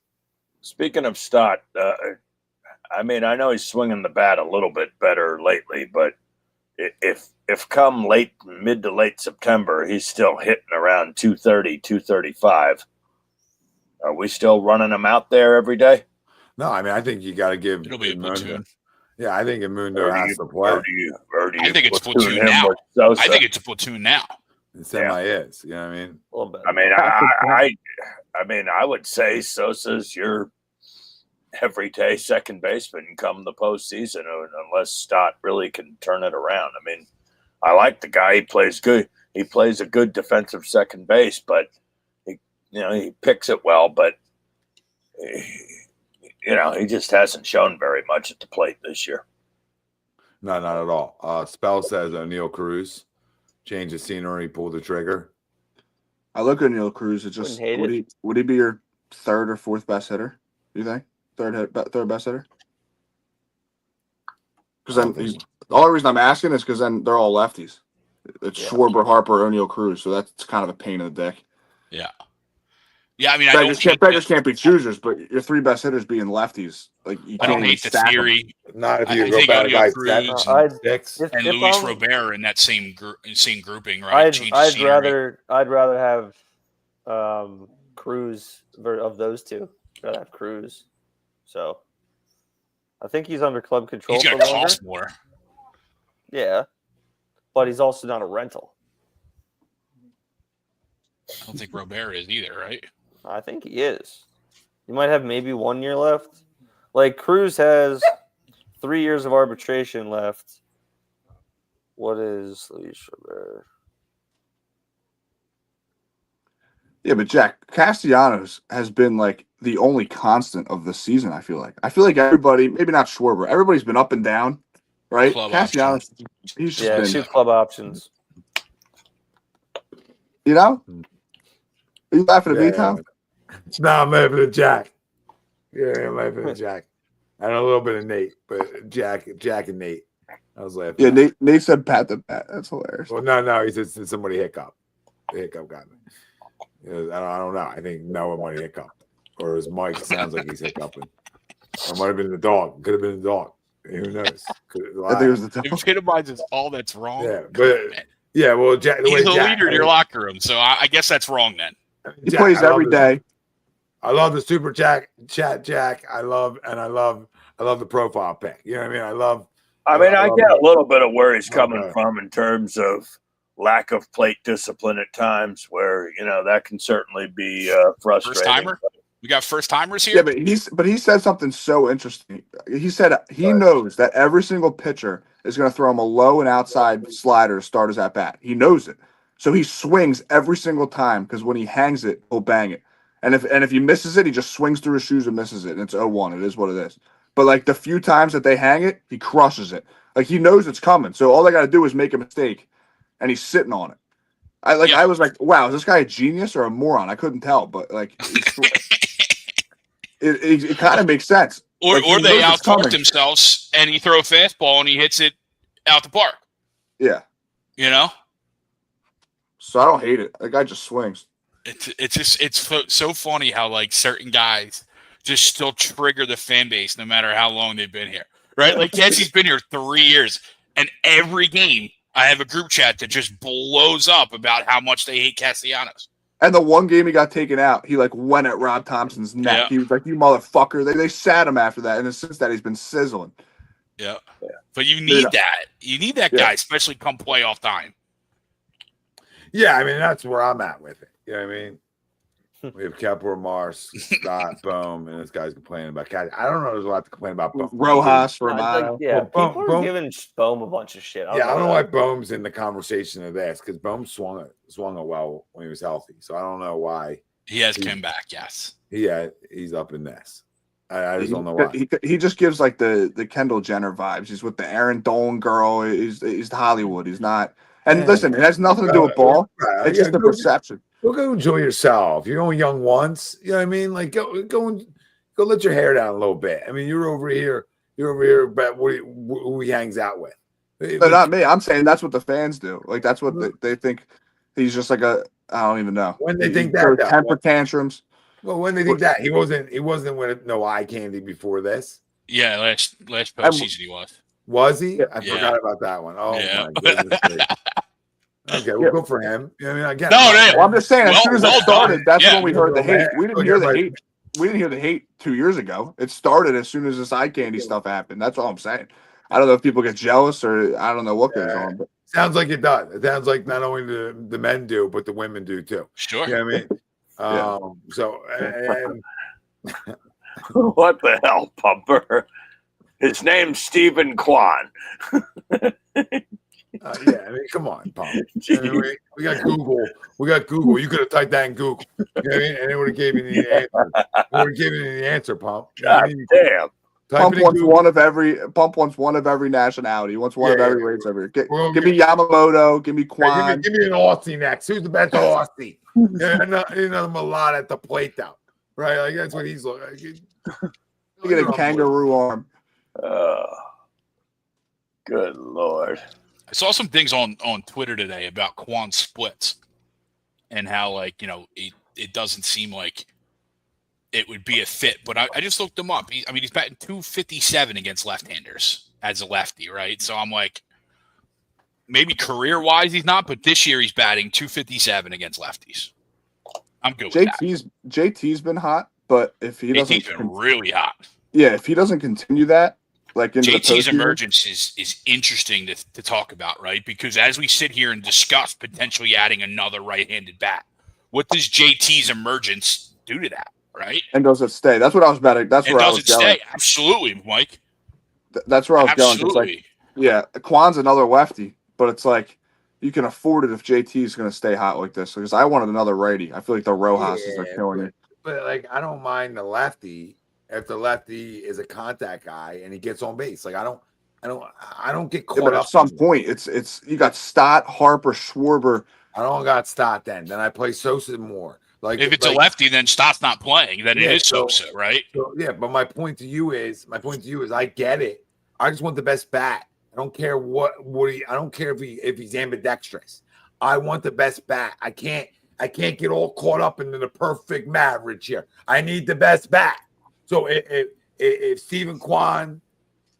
Speaking of Stott, I know he's swinging the bat a little bit better lately, but if come mid to late September, he's still hitting around 230, 235, are we still running him out there every day? No, I think you got to give. It'll be a platoon. Yeah, I think Mundo has to play. I think it's platoon now. I think it's a platoon now. And Semi is. You know what I mean? A little bit. I would say Sosa's your everyday second baseman come the postseason, unless Stott really can turn it around. I like the guy. He plays good. He plays a good defensive second base, but he picks it well. But he just hasn't shown very much at the plate this year. No, not at all. Spell says O'Neal Cruz change the scenery, pull the trigger. I look at O'Neal Cruz. It just would he be your third or fourth best hitter? Do you think third best hitter? Because then the only reason I'm asking is because then they're all lefties. It's Schwarber, Harper, O'Neal Cruz, so that's kind of a pain in the dick. Yeah. Yeah, beggars can't be choosers, but your 3 best hitters being lefties, like you I don't hate the theory. Not if you I go think back O'Neal by Cruz 7, 6. and Luis Robert in that same grouping, right? I'd rather have Cruz of those two. I'd rather have Cruz. So I think he's under club control. He's going to cost more. Yeah, but he's also not a rental. I don't think Robert is either, right? I think he is. He might have maybe 1 year left. Like Cruz has 3 years of arbitration left. What is Luis Robert? Yeah, but Jack, Castellanos has been like the only constant of the season, I feel like everybody, maybe not Schwarber, everybody's been up and down, right? Club Castellanos, he's just been, 2 club options. Are you laughing at me, Tom? No, I'm laughing at Jack. Yeah, I'm laughing at Jack. And a little bit of Nate, but Jack and Nate. I was laughing. Yeah, Nate said pat the bat. That's hilarious. Well, no, he said somebody hiccup. The hiccup got me. I don't know. I think Noah might hiccup. Or his mic sounds like he's hiccuping. It might have been the dog. Could have been the dog. Who knows? I think it was the dog. It epitomizes all that's wrong. Yeah, but yeah, well, Jack, he's the leader in your locker room, so I guess that's wrong then. He plays every day. I love the super chat, Jack. I love the profile pic. You know what I mean? I get a little bit of where he's coming from in terms of lack of plate discipline at times, where that can certainly be frustrating. First timer. We got first timers here. Yeah, but he said something so interesting. He said he knows that every single pitcher is going to throw him a low and outside slider to start his at bat. He knows it, so he swings every single time because when he hangs it, he'll bang it. And if he misses it, he just swings through his shoes and misses it. And it's 0-1. It is what it is. But like the few times that they hang it, he crushes it. Like he knows it's coming. So all they got to do is make a mistake, and he's sitting on it. I was like, wow, is this guy a genius or a moron? I couldn't tell, but like it kind of makes sense. Or like, they out-talk themselves and he throw a fastball and he hits it out the park. Yeah. So I don't hate it. That guy just swings. It's so funny how like certain guys just still trigger the fan base no matter how long they've been here, right? Like Jesse's been here 3 years, and every game I have a group chat that just blows up about how much they hate Castellanos. And the one game he got taken out, he like went at Rob Thompson's neck. Yeah. He was like, "You motherfucker!" They sat him after that, and since that he's been sizzling. Yeah. But you need that. You need that guy, especially come playoff time. Yeah, I mean that's where I'm at with it. You know what I mean? We have Kepler, Mars, Scott, Bohm, and this guy's complaining about Cat. I don't know. There's a lot to complain about. Bohm. Rojas, Romano. People are giving Bohm a bunch of shit. I don't know why Bohm's in the conversation of this because Bohm swung it well when he was healthy. So I don't know why he has come back. Yes, he's up in this. I just don't know why. He just gives like the Kendall Jenner vibes. He's with the Aaron Dolan girl. He's Hollywood. He's not. And listen, it has nothing to do with ball. It's just the perception. Go enjoy yourself. You're only young once. You know what I mean? Like go let your hair down a little bit. I mean, you're over here, but who he hangs out with. But not me. I'm saying that's what the fans do. Like that's what they think. He's just like I don't even know. When they think that temper tantrums. Well, when they think that he wasn't with no eye candy before this. Yeah, last postseason he was. Was he? I forgot about that one. Oh my goodness. Okay, we'll go for him. I mean, again, I'm just saying. As soon as it started, that's when we heard the hate. We didn't hear the hate. We didn't hear the hate 2 years ago. It started as soon as this eye candy stuff happened. That's all I'm saying. I don't know if people get jealous or I don't know what goes on. But sounds like it does. It sounds like not only the men do, but the women do too. Sure. You know what I mean? So. What the hell, Pumper? His name's Stephen Kwan. I mean, come on, Pump. I mean, we got Google. You could have typed that in Google. You know what I mean? And it would have given you the answer. It would have given you the answer, Pump. God damn. Pump wants one of every nationality. He wants one of every race every. Give me Yamamoto. Give me Kwan. Give me an Aussie next. Who's the best Aussie? Another Mulat at the plate, though. Right? Like that's what he's looking. Look at a kangaroo arm. Good Lord. I saw some things on Twitter today about Kwan splits and how, it doesn't seem like it would be a fit. But I just looked him up. He's batting .257 against left-handers as a lefty, right? So I'm like, maybe career-wise he's not, but this year he's batting .257 against lefties. I'm good with that. JT's been hot, but if he doesn't... JT's been really hot. Yeah, if he doesn't continue that, like into JT's emergence is interesting to talk about, right? Because as we sit here and discuss potentially adding another right-handed bat, what does JT's emergence do to that, right? And does it stay? That's what I was betting. That's where I was going. Does it stay? Absolutely, Mike. That's where I was going. It's Absolutely. like, Kwan's another lefty, but it's like you can afford it if JT is going to stay hot like this. Because I wanted another righty. I feel like the Rojas is killing it. But I don't mind the lefty if the lefty is a contact guy and he gets on base. Like I don't get caught up. At some point, it's you got Stott, Harper, Schwarber. I don't got Stott then I play Sosa more. Like if it's a lefty, then Stott's not playing. Then it is Sosa, right? So, but my point to you is I get it. I just want the best bat. I don't care I don't care if he's ambidextrous. I want the best bat. I can't get all caught up into the perfect marriage here. I need the best bat. So if Stephen Kwan,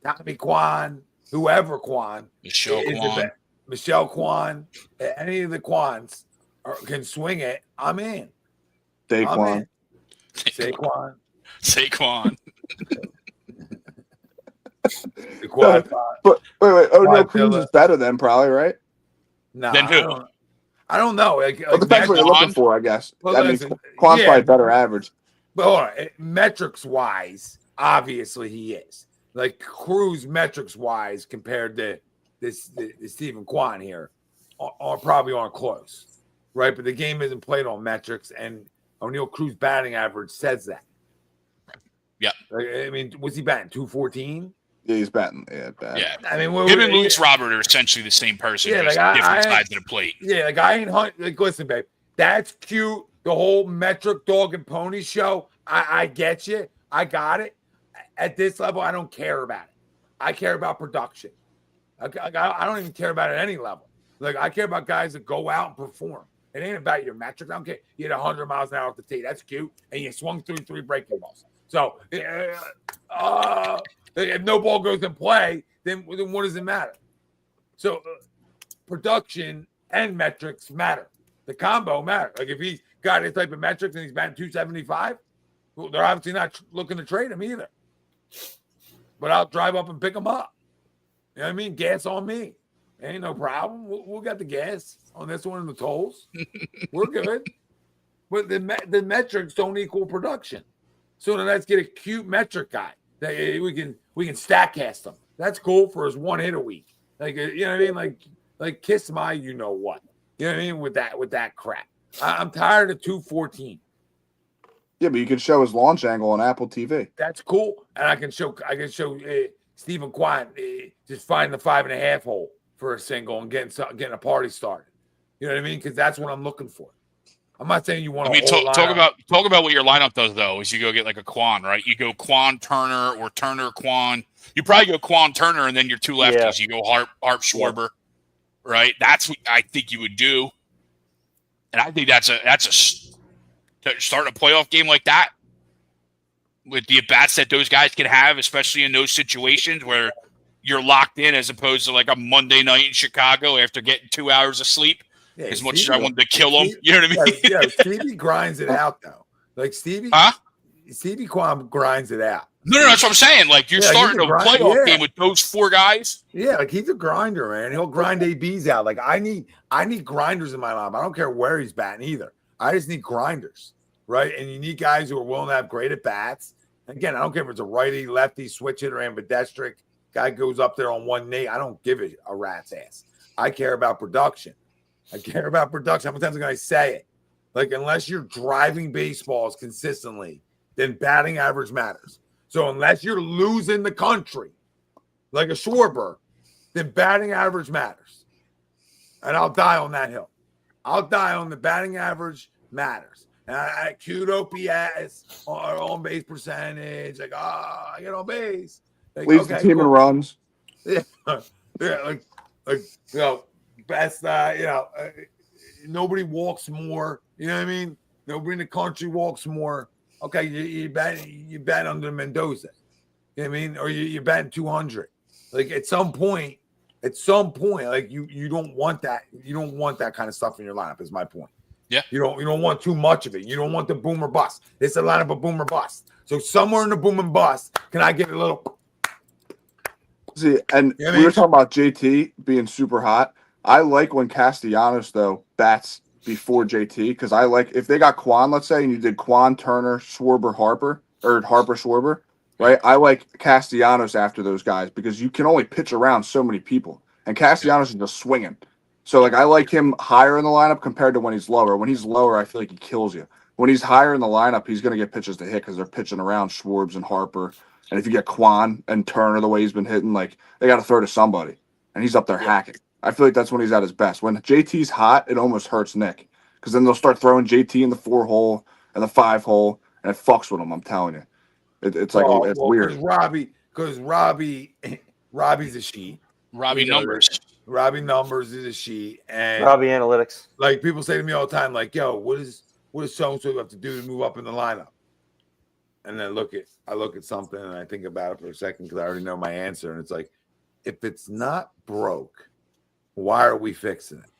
Tommy Kwan, whoever Kwan, Michelle Kwan, any of the Kwans can swing it, I'm in. Saquon. The quad. But wait. O'Neal Cruz is better than probably, right? No. Then who? I don't know. It depends what you're looking for, I guess. Well, Kwan's probably better average. But hold on, metrics wise, obviously he is. Like Cruz metrics wise compared to the Stephen Kwan here are probably aren't close, right? But the game isn't played on metrics, and O'Neal Cruz batting average says that. Yeah, I mean, was he batting 214? Yeah, he's batting. Yeah, bad. Yeah. I mean, him and Luis Robert are essentially the same person. Yeah, different sides of the plate. Yeah, I ain't like. Listen, babe, that's cute. The whole metric dog and pony show. I get you. I got it. At this level, I don't care about it. I care about production. I don't even care about it at any level. Like I care about guys that go out and perform. It ain't about your metrics. I don't care. You hit 100 miles an hour off the tee. That's cute. And you swung through 3 breaking balls. So if no ball goes in play, then what does it matter? So production and metrics matter. The combo matters. Like if he's got his type of metrics and he's batting 275, well, they're obviously not looking to trade him either. But I'll drive up and pick him up. You know what I mean? Gas on me. Ain't no problem. We'll get the gas on this one and the tolls. We're good. But the metrics don't equal production. So then let's get a cute metric guy that we can stack cast him. That's cool for his 1 hit a week. Like, you know what I mean? Like kiss my you know what. You know what I mean? With that crap. I'm tired of 214. Yeah, but you can show his launch angle on Apple TV. That's cool. And I can show Stephen Kwan just finding the 5.5 hole for a single and getting a party started. You know what I mean? Because that's what I'm looking for. I'm not saying you want. Talk about what your lineup does though. Is you go get like a Kwan, right? You go Kwan Turner or Turner Kwan. You probably go Kwan Turner and then your two lefties. Yeah. You go Harp Schwarber, right? That's what I think you would do. And I think that's a start a playoff game like that with the at-bats that those guys can have, especially in those situations where you're locked in as opposed to like a Monday night in Chicago after getting 2 hours of sleep. Yeah, as much as I wanted to kill him, you know what I mean? Yeah, Stevie grinds it out though. Like Stevie Kwan grinds it out. No, that's what I'm saying. Like you're starting a playoff game with those 4 guys. Yeah, like he's a grinder, man. He'll grind ABs out. Like I need grinders in my lineup. I don't care where he's batting either. I just need grinders, right? And you need guys who are willing to have great at bats. Again, I don't care if it's a righty, lefty, switch hitter, ambidextric. Guy goes up there on 1 knee. I don't give a rat's ass. I care about production. I care about production. How many times am I going to say it? Like, unless you're driving baseballs consistently, then batting average matters. So unless you're losing the country, like a Schwarber, then batting average matters. And I'll die on that hill. I'll die on the batting average matters. And I cute OPS or on base percentage. Like, I get on base. Like, leads the team in runs. Yeah, like best. Nobody walks more. You know what I mean? Nobody in the country walks more. Okay, you bet under Mendoza. You know what I mean? Or you bet 200. Like at some point, like you don't want that. You don't want that kind of stuff in your lineup. Is my point. Yeah. You don't want too much of it. You don't want the boom or bust. It's a lineup of boom or bust. So somewhere in the boom and bust, can I get a little? See, and you know we were talking about JT being super hot. I like when Castellanos though bats before JT because I like if they got Kwan, let's say, and you did Kwan, Turner, Schwarber, Harper, or Harper, Schwarber, right? I like Castellanos after those guys because you can only pitch around so many people, and Castellanos is just swinging. So like I like him higher in the lineup compared to when he's lower. When he's lower, I feel like he kills you. When he's higher in the lineup, he's going to get pitches to hit because they're pitching around Schwarbs and Harper. And if you get Kwan and Turner the way he's been hitting, like they got to throw to somebody, and he's up there hacking. I feel like that's when he's at his best. When JT's hot, it almost hurts Nick because then they'll start throwing JT in the 4 hole and the 5 hole, and it fucks with him. I'm telling you, it's like it's weird. Because Robbie's a sheet. Robbie numbers. Robbie numbers is a sheet, and Robbie analytics. Like people say to me all the time, like, "Yo, what does so and so have to do to move up in the lineup?" And then I look at something and I think about it for a second because I already know my answer. And it's like, if it's not broke, why are we fixing it?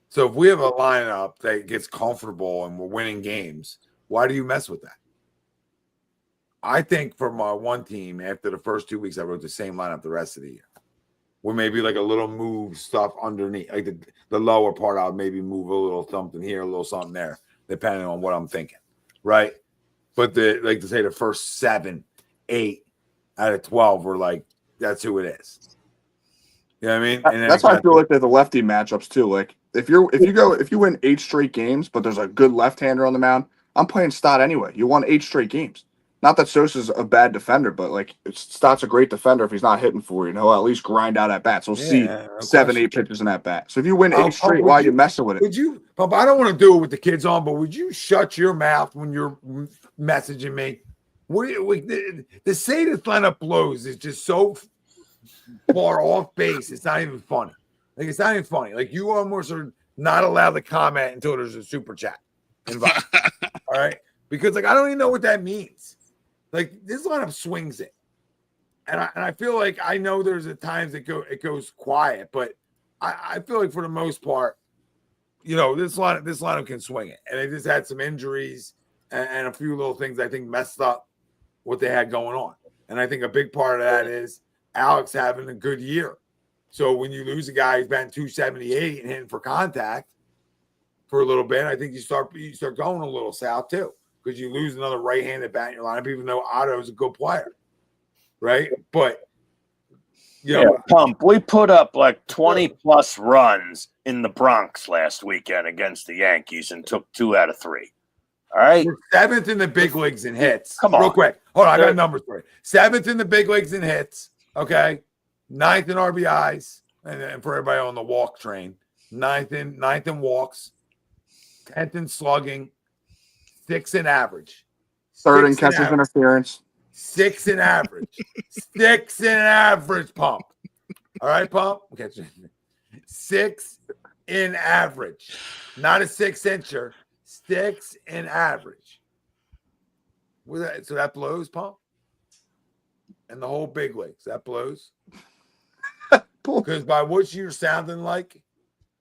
So if we have a lineup that gets comfortable and we're winning games, why do you mess with that? I think for my one team, after the first 2 weeks, I wrote the same lineup the rest of the year. With maybe like a little move stuff underneath, like the lower part, I'll maybe move a little something here, a little something there, depending on what I'm thinking, right? But the first 7, 8 out of 12 were like, that's who it is. You know what I mean? And that's why I feel like they're the lefty matchups too. Like if you win 8 straight games, but there's a good left-hander on the mound, I'm playing Stott anyway. You won 8 straight games. Not that Sosa's a bad defender, but like Stott's a great defender if he's not hitting for you. He'll at least grind out at bats. He'll see 7, 8 pitches in that bat. So if you win 8 straight, why are you messing with it? Would you, Pump? I don't want to do it with the kids on, but would you shut your mouth when you're messaging me? The say this lineup blows is just so far off base. It's not even funny. Like it's not even funny. Like you almost are not allowed to comment until there's a super chat involved. All right, because like I don't even know what that means. Like this lineup swings it, and I feel like I know there's at times it goes quiet, but I feel like for the most part, this lineup can swing it, and they just had some injuries and a few little things I think messed up what they had going on. And I think a big part of that is Alex having a good year. So when you lose a guy who's been 278 and hitting for contact for a little bit, I think you start going a little south too, because you lose another right-handed bat in your lineup, even though Otto is a good player, right? But Pump. We put up like 20 plus runs in the Bronx last weekend against the Yankees and took 2 out of 3. All right. We're 7th in the big leagues in hits. Come on. Real quick. Hold on. I got numbers for you. 7th in the big leagues in hits. Okay. 9th in RBIs. And for everybody on the walk train, 9th in walks. 10th in slugging. 6th in average. 3rd in catcher's interference. 6th in average. 6th in average, Pump. All right, Pump? Okay. 6th in average. Not a 6-incher. 6 in average. So that blows, Pump? And the whole big leagues, that blows? Because by what you're sounding like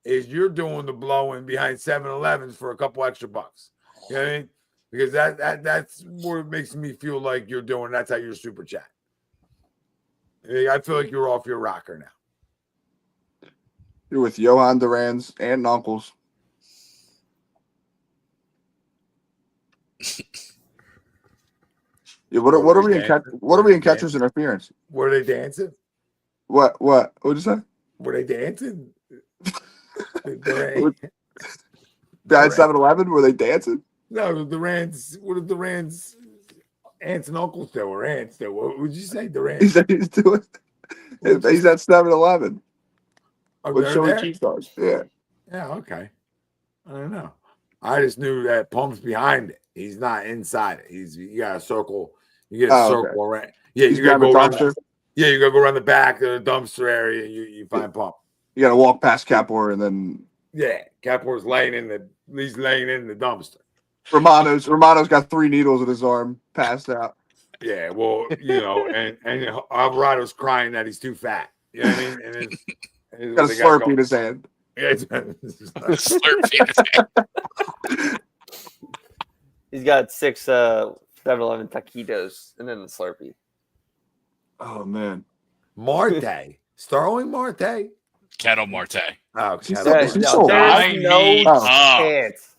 is you're doing the blowing behind 7-Elevens for a couple extra bucks. You know what I mean? Because that's what makes me feel like you're doing. That's how you're super chat. I feel like you're off your rocker now. You're with Jhoan Duran's aunt and uncles. Yeah, what are we in catcher's interference? Were they dancing? What did you say? Were they dancing? At 7-Eleven, were they dancing? No, what are Duran's aunts and uncles do, or aunts do? What would you say, Duran? He said he's doing. He's at 7-Eleven. Oh, with showing cheese stars. Yeah. Yeah. Okay. I don't know. I just knew that Pump's behind it. He's not inside it. You got a circle. You get a circle around. Yeah, you gotta go around. You gotta go around the back of the dumpster area. And you find Pump. You gotta walk past Kapor and then. Yeah, Kapor's laying in the dumpster. Romano's got 3 needles in his arm, passed out. Yeah, well, and Alvarado's crying that he's too fat. You know what I mean? And he's got a Slurpee in his hand. Yeah, Slurpee in his hand. He's got 6 7-Eleven taquitos and then the Slurpee. Oh man, Marte, Starling Marte, Ketel Marte. Oh, there's no chance.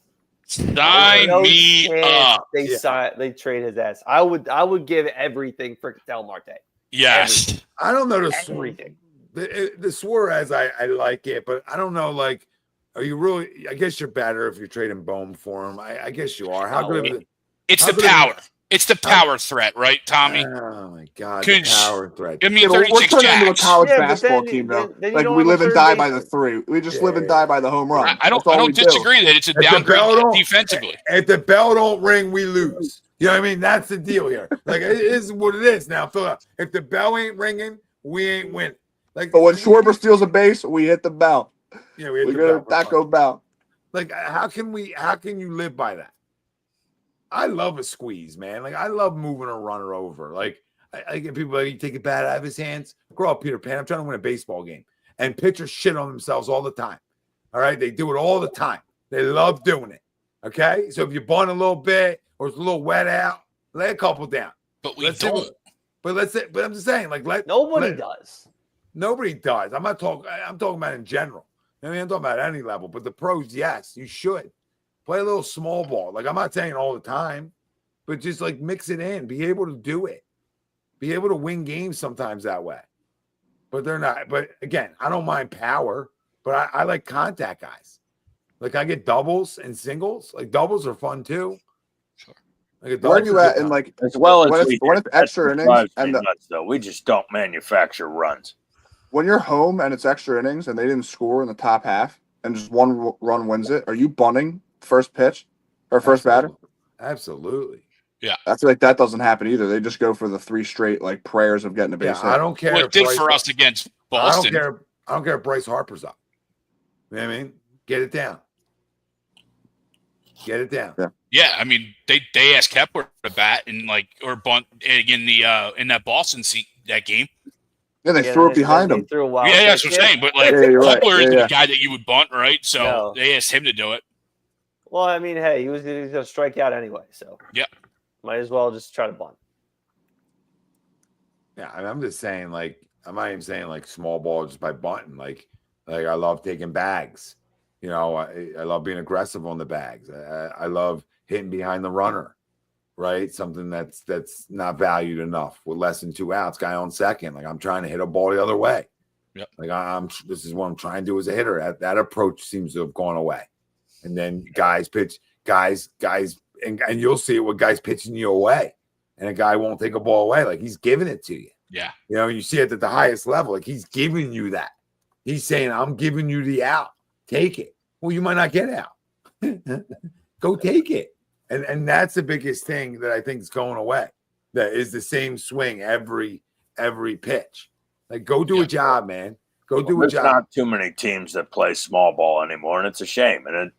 Sign me up. They trade his ass. I would give everything for Ketel Marte. Yes. Everything. I don't know everything. The Suarez, I like it, but I don't know. Like, are you really? I guess you're better if you're trading Bohm for him. I guess you are. How good? It's the power. It's the power threat, right, Tommy? Oh my God, the power threat. I mean, we're 36 turning into a jacks. college basketball team now. Like we live and die by the 3. We just live and die by the home run. I don't disagree that it's a downgrade defensively. If the bell don't ring, we lose. You know what I mean? That's the deal here. Like it is what it is now. If the bell ain't ringing, we ain't winning. Like, but when Schwarber steals a base, we hit the bell. Yeah, we hit the bell. Taco Bell. Like how can you live by that? I love a squeeze, man. Like I love moving a runner over. Like I get people like you take a bat out of his hands. Grow up, Peter Pan. I'm trying to win a baseball game. And pitchers shit on themselves all the time. All right. They do it all the time. They love doing it. Okay. So if you bunt a little bit or it's a little wet out, lay a couple down. But we don't. But I'm just saying, like nobody does. Nobody does. I'm talking about in general. I mean, I'm talking about any level, but the pros, yes, you should. Play a little small ball. Like, I'm not saying all the time, but just, like, mix it in. Be able to do it. Be able to win games sometimes that way. But they're not. But, again, I don't mind power, but I like contact guys. Like, I get doubles and singles. Like, doubles are fun, too. Sure. Like where are you at in, like, as well as when it's extra innings? Though we just don't manufacture runs. When you're home and it's extra innings and they didn't score in the top half and just one run wins it, are you bunting first pitch or first batter? Absolutely. Yeah. I feel like that doesn't happen either. They just go for the 3 straight like prayers of getting a base hit. I don't care. Well, it did for us against Boston. I don't care if Bryce Harper's up. You know what I mean? Get it down. Get it down. Yeah, I mean they asked Kepler to bat and or bunt in that Boston that game. Yeah, they threw it behind him. Threw a wild yeah, that's what I'm saying. But like, Butler isn't the guy that you would bunt, right? So they asked him to do it. Well, I mean, hey, he was going to strike out anyway, so might as well just try to bunt. Yeah, I'm just saying, like, I'm not even saying like small ball just by bunting. Like I love taking bags. You know, I love being aggressive on the bags. I love hitting behind the runner, right? Something that's not valued enough with less than 2 outs, guy on second. Like I'm trying to hit a ball the other way. Yep. Like this is what I'm trying to do as a hitter. That approach seems to have gone away. And then guys pitch, guys, and you'll see it with guys pitching you away, and a guy won't take a ball away. Like he's giving it to you. Yeah. You know, you see it at the highest level. Like he's giving you that. He's saying, I'm giving you the out. Take it. Well, you might not get out. Go take it. And that's the biggest thing that I think is going away. That is the same swing every pitch. Like go do a job, man. Go do a job. There's not too many teams that play small ball anymore, and it's a shame. And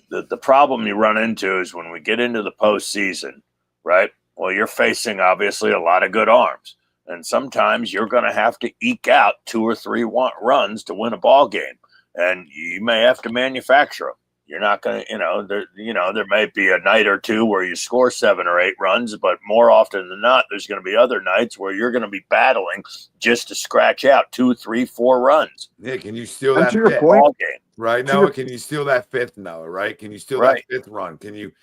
the problem you run into is when we get into the postseason, right? Well, you're facing obviously a lot of good arms. And sometimes you're going to have to eke out 2 or 3 runs to win a ball game, and you may have to manufacture them. You're not going to, there may be a night or two where you score 7 or 8 runs, but more often than not, there's going to be other nights where you're going to be battling just to scratch out 2, 3, 4 runs. Yeah, can you steal that fifth ball game? Right, Noah, can you steal that fifth, Noah? Right, can you steal that fifth run? Can you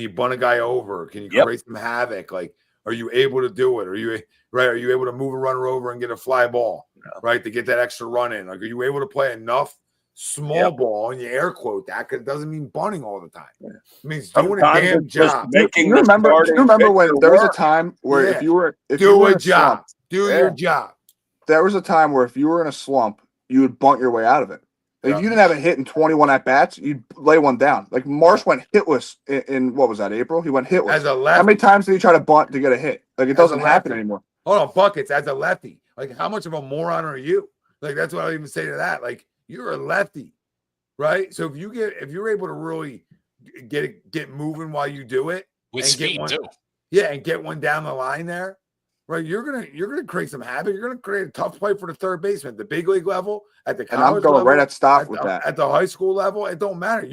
bunt a guy over? Can you create some havoc? Like, are you able to do it? Are you able to move a runner over and get a fly ball, right, to get that extra run in? Like, are you able to play enough small ball, and you air quote that because it doesn't mean bunting all the time. It means doing a damn job. Do you remember when there was a time where if you were in a slump, do your job. There was a time where if you were in a slump, you would bunt your way out of it. If you didn't have a hit in 21 at bats, you'd lay one down. Like Marsh went hitless in what was that, April? He went hitless. As a lefty. How many times did he try to bunt to get a hit? Like it doesn't happen anymore. Hold on, buckets as a lefty. Like how much of a moron are you? Like that's what I even say to that. Like you're a lefty, right? So if you're able to really get moving while you do it with speed too, and get one down the line there, right? You're gonna create some havoc. You're gonna create a tough play for the third baseman, the big league level, at the college and I'm going level, right at stop with that. At the high school level, it don't matter.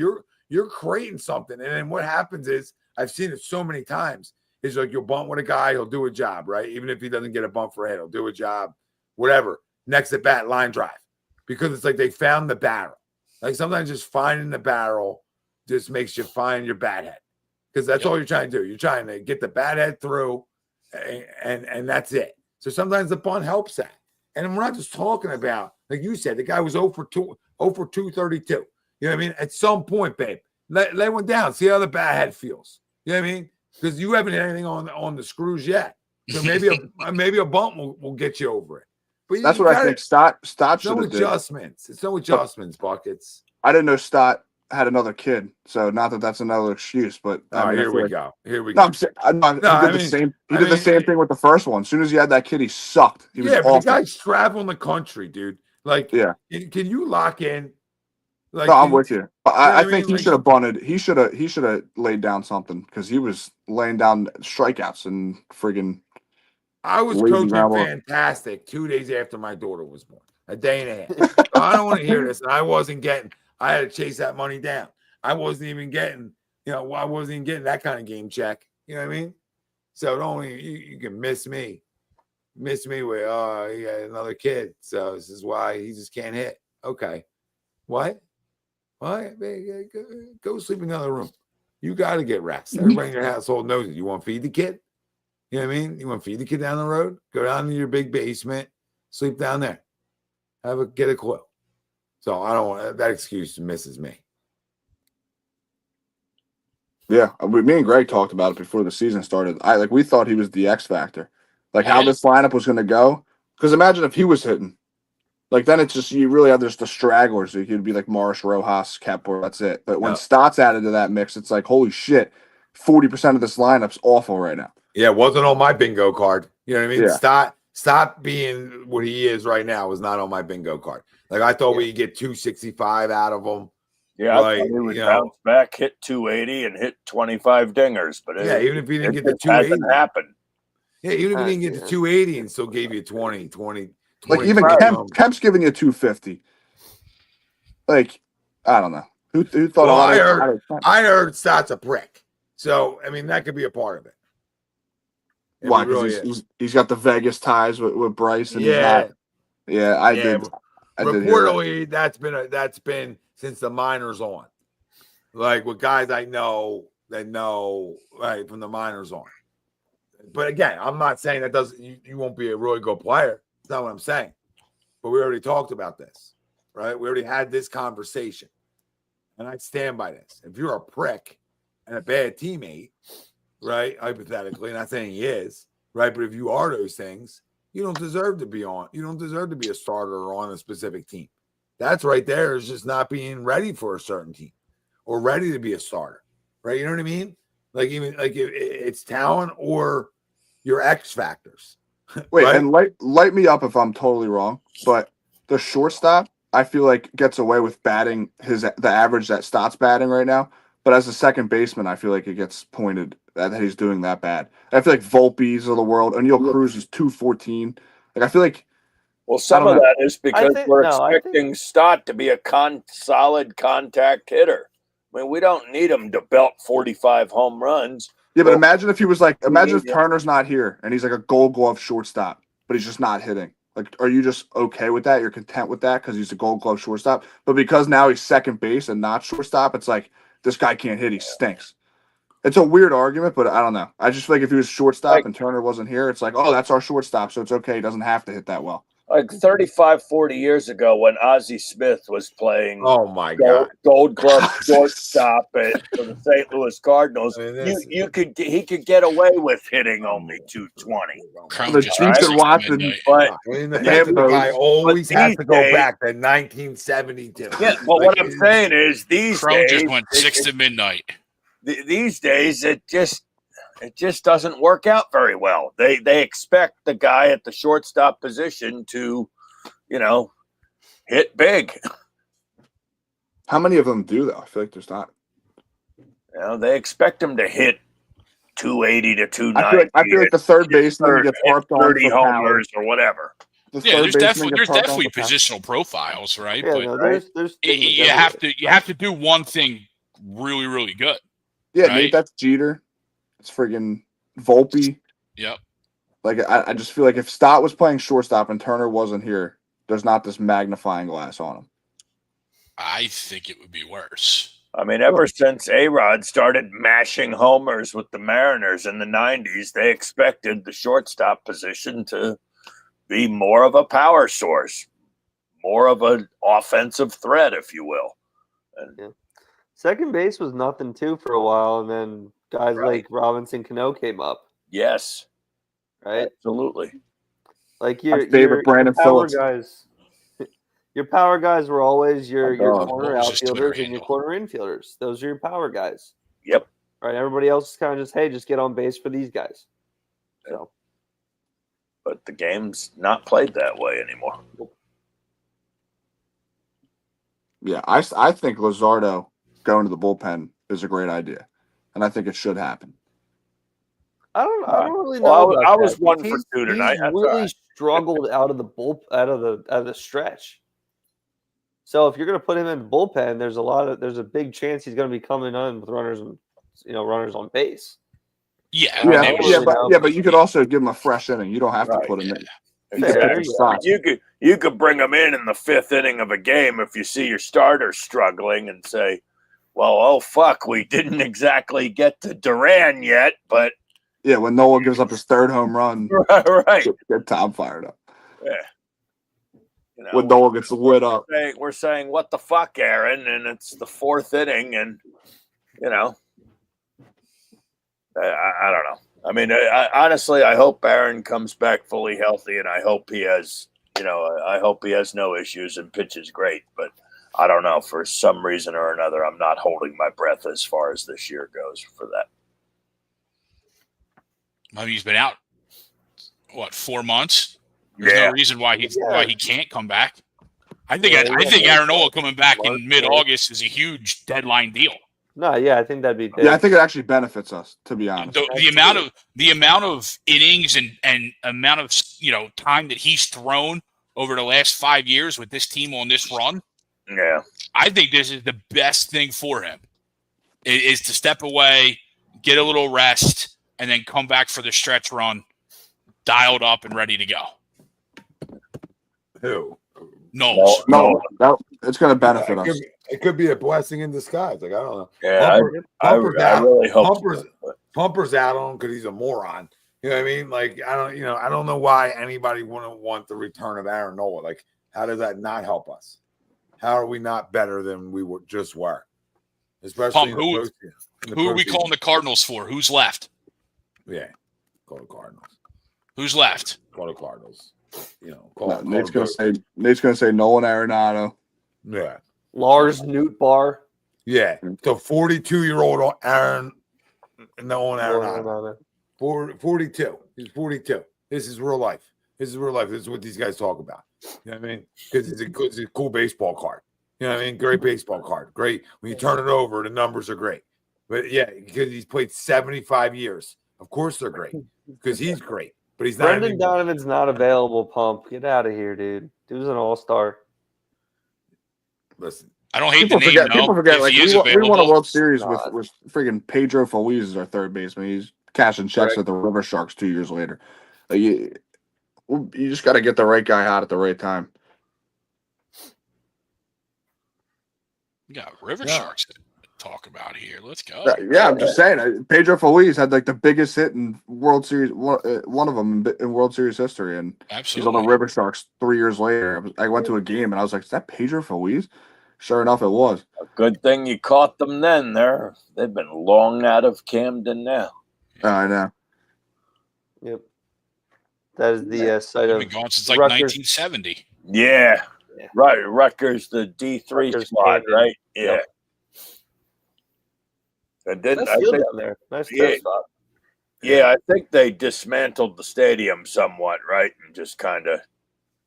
You're creating something, and then what happens is I've seen it so many times. Is like you'll bunt with a guy, he'll do a job, right? Even if he doesn't get a bunt for a hit, he'll do a job, whatever. Next at bat, line drive, because it's like they found the barrel. Like sometimes just finding the barrel just makes you find your bat head, because that's all you're trying to do. You're trying to get the bat head through, and that's it. So sometimes the bunt helps that. And we're not just talking about, like you said, the guy was 0 for 232. You know what I mean? At some point, babe, lay one down, see how the bat head feels. You know what I mean? Because you haven't hit anything on the screws yet. So maybe a bump will get you over it. But that's what I think Stott should have adjustments. It's no adjustments, buckets. I didn't know Stott had another kid, so not that that's another excuse. But here we go. He did the same thing with the first one. As soon as he had that kid, he sucked. He was awful. But the guy's traveling the country, dude. Like, can you lock in? Like, no, I'm with you. I think he should have bunted. He should have laid down something because he was laying down strikeouts and friggin'. I was coaching fantastic 2 days after my daughter was born, a day and a half. I don't want to hear this. And I had to chase that money down. I wasn't even getting that kind of game check. You know what I mean? So you can miss me with, he got another kid. So this is why he just can't hit. Okay. What? Go sleep in another room. You got to get rest. Everybody in your household knows it. You want to feed the kid? You know what I mean? You want to feed the kid down the road? Go down to your big basement, sleep down there. Get a clue. So I don't want that excuse misses me. Yeah, me and Greg talked about it before the season started. We thought he was the X factor, how this lineup was going to go. Because imagine if he was hitting. Then it's just you really have just the stragglers. So you'd be like Marsh, Rojas, Kepler. That's it. But when Stott's added to that mix, it's like holy shit, 40% of this lineup's awful right now. Yeah, it wasn't on my bingo card. You know what I mean? Yeah. Stott being what he is right now was not on my bingo card. Like I thought we'd get 265 out of him. Yeah, I thought he would bounce back, hit 280, and hit 25 dingers. But even if he didn't get the 280, hasn't happened. Yeah, even if he didn't get the 280 and still gave you 20, Like even Kemp's giving you 250. Like, I don't know. Who thought? Well, I heard Stott's a prick. So I mean, that could be a part of it. Why? Because he's got the Vegas ties with Bryce, and he's not. Yeah, I did. Reportedly, that's been since the minors on. Like with guys I know that know right from the minors on. But again, I'm not saying that doesn't you won't be a really good player. That's not what I'm saying. But we already talked about this, right? We already had this conversation. And I stand by this. If you're a prick and a bad teammate, right? Hypothetically, not saying he is, right? But if you are those things, you don't deserve to be on. You don't deserve to be a starter or on a specific team. That's right there is just not being ready for a certain team or ready to be a starter, right? You know what I mean? Like even like it's talent or your X factors. Wait, right? and light me up if I'm totally wrong, but the shortstop I feel like gets away with batting the average that Stott's batting right now. But as a second baseman, I feel like it gets pointed that he's doing that bad. I feel like Volpe's of the world, O'Neal Cruz is 214. Like I feel like. Well, some of that is because we're expecting Stott to be a solid contact hitter. I mean, we don't need him to belt 45 home runs. Yeah, but imagine if he was imagine if Turner's not here and he's like a Gold Glove shortstop, but he's just not hitting. Like, are you just okay with that? You're content with that because he's a Gold Glove shortstop? But because now he's second base and not shortstop, it's like, this guy can't hit. He stinks. It's a weird argument, but I don't know. I just feel like if he was shortstop and Turner wasn't here, it's like, oh, that's our shortstop, so it's okay. He doesn't have to hit that well. Like 35, 40 years ago when Ozzie Smith was playing Gold Glove shortstop for the St. Louis Cardinals, he could get away with hitting only 220. The guy always has to go back to 1972. Yeah, but what I'm saying is these days just went 6 to midnight. These days it just doesn't work out very well. They expect the guy at the shortstop position to, hit big. How many of them do though? I feel like there's not. They expect him to hit 280 to 290. I feel like the third baseman gets harped on 30 homers or whatever. There's definitely positional profiles, right? Yeah, but there's you have to do one thing really, really good. Yeah, right? Nate, that's Jeter. It's friggin' Volpe. Yep. Like I just feel like if Stott was playing shortstop and Turner wasn't here, there's not this magnifying glass on him. I think it would be worse. I mean, ever since A-Rod started mashing homers with the Mariners in the 90s, they expected the shortstop position to be more of a power source, more of an offensive threat, if you will. And second base was nothing too for a while, and then guys like Robinson Cano came up. Yes. Right? Absolutely. Like my favorite Brandon Phillips guys. Your power guys were always your corner outfielders and your corner infielders. Those are your power guys. Yep. Right. Everybody else is kind of just get on base for these guys. So. But the game's not played that way anymore. Yeah, I think Luzardo going to the bullpen is a great idea, and I think it should happen. I don't really know. Well, I was 1 for 2 tonight. He's really struggled out of the stretch. So if you're going to put him in the bullpen, there's a big chance he's going to be coming on with runners on base. Yeah, but you could also give him a fresh inning. You don't have to put him in. You could bring him in the 5th inning of a game if you see your starter struggling and say, well, oh fuck, we didn't exactly get to Duran yet, but yeah, when Noah gives up his 3rd home run, right, get Tom fired up. Yeah, when Noah gets lit up, we're saying what the fuck, Aaron, and it's the 4th inning, and I don't know. I mean, honestly, I hope Aaron comes back fully healthy, and I hope he has, I hope he has no issues and pitches great. But I don't know, for some reason or another, I'm not holding my breath as far as this year goes for that. I mean, he's been out, 4 months? There's no reason why he can't come back. I think Aaron Nola coming back in mid-August is a huge deadline deal. No, yeah, I think that'd be big. Yeah, I think it actually benefits us, to be honest. The amount of innings and amount of time that he's thrown over the last 5 years with this team on this run. Yeah. I think this is the best thing for him is to step away, get a little rest, and then come back for the stretch run, dialed up and ready to go. Who? No, it's going to benefit us. It could be a blessing in disguise. Like, I don't know. Yeah, I really hope Pumper's out on him because he's a moron. You know what I mean? Like, I don't know why anybody wouldn't want the return of Aaron Nola. Like, how does that not help us? How are we not better than we just were? Especially who are we calling the Cardinals for? Who's left? Yeah, call the Cardinals. Who's left? Call the Cardinals. Nate's gonna say Nolan Arenado. Yeah. Lars Nootbaar. Yeah. So 42-year-old Nolan Arenado. 42. He's 42. This is real life. This is what these guys talk about. You know what I mean? Because it's a cool baseball card. You know what I mean? Great baseball card. Great. When you turn it over, the numbers are great. But yeah, because he's played 75 years. Of course they're great. Because he's great. But he's not. Brendan Donovan's not available, Pump. Get out of here, dude. Dude's an all-star. Listen. I don't hate the name. People forget, like, we won a World Series with freaking Pedro Feliz as our third baseman. He's cashing checks at the River Sharks 2 years later. Like, you just got to get the right guy out at the right time. We got River Sharks to talk about here. Let's go. Yeah, I'm just saying. Pedro Feliz had like the biggest hit in World Series, one of them in World Series history, and he's on the River Sharks 3 years later. I went to a game and I was like, "Is that Pedro Feliz?" Sure enough, it was. A good thing you caught them then. They've been long out of Camden now. I know. Yep. That is the site of. Been gone since like 1970. Yeah. Right. Rutgers, the D3 squad, right? Yeah. Yep. Nice field down there. Nice spot. Yeah, I think they dismantled the stadium somewhat, right? And just kind of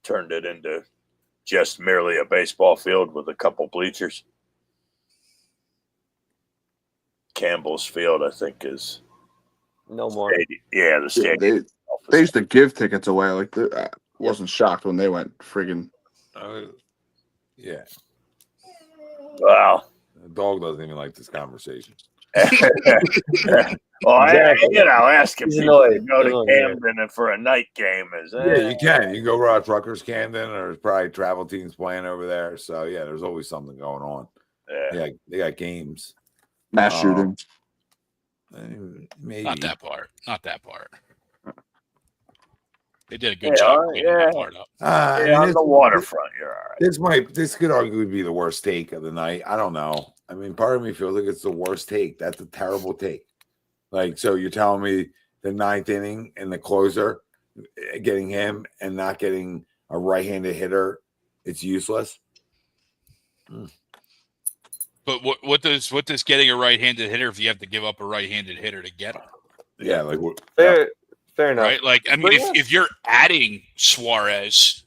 turned it into just merely a baseball field with a couple bleachers. Campbell's Field, I think, is no more. The stadium. They used to give tickets away. Like, I wasn't shocked when they went friggin'. Yeah. Wow. The dog doesn't even like this conversation. Well, ask him to go to Camden and for a night game. Yeah, you can. You can go watch Rutgers Camden, or there's probably travel teams playing over there. So, yeah, there's always something going on. Yeah, they got games. Mass shootings. Maybe. Not that part. They did a good job cleaning that part up. On the waterfront, you're all right. This could arguably be the worst take of the night. I don't know. I mean, part of me feels like it's the worst take. That's a terrible take. Like, so you're telling me the ninth inning and the closer, getting him and not getting a right-handed hitter, it's useless? But what does getting a right-handed hitter if you have to give up a right-handed hitter to get him? Yeah, like fair enough. Right? Like, I mean, if you're adding Suarez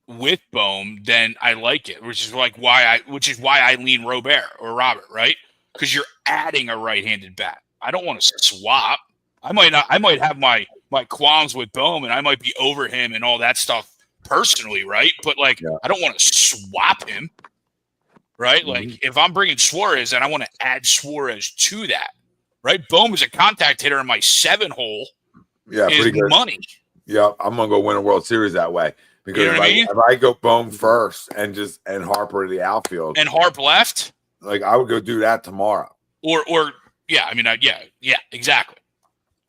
with Bohm, then I like it, which is why I lean Robert, right? Because you're adding a right-handed bat. I don't want to swap. I might have my qualms with Bohm, and I might be over him and all that stuff personally, right? But I don't want to swap him, right? Mm-hmm. Like, if I'm bringing Suarez, and I want to add Suarez to that, right? Bohm is a contact hitter in my 7-hole. Yeah, is pretty good. Money. Yeah, I'm gonna go win a World Series that way. Because you know if I go Bohm first and Harper to the outfield and Harp left, like, I would go do that tomorrow. Or exactly.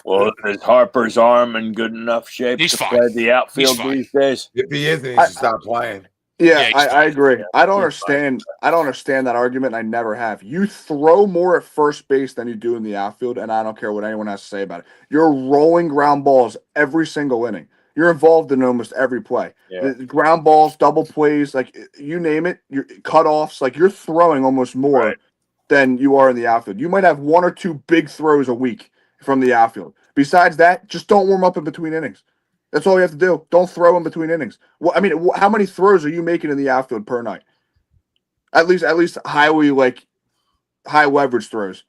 Well, is Harper's arm in good enough shape to play the outfield these days? If he isn't, he should stop playing. Yeah, I agree. I don't understand that argument. I never have. You throw more at first base than you do in the outfield, and I don't care what anyone has to say about it. You're rolling ground balls every single inning. You're involved in almost every play. Yeah. The ground balls, double plays, like, you name it, your cutoffs, like, you're throwing almost more than you are in the outfield. You might have 1 or 2 big throws a week from the outfield. Besides that, just don't warm up in between innings. That's all you have to do. Don't throw in between innings. Well, I mean, how many throws are you making in the outfield per night? At least high leverage throws.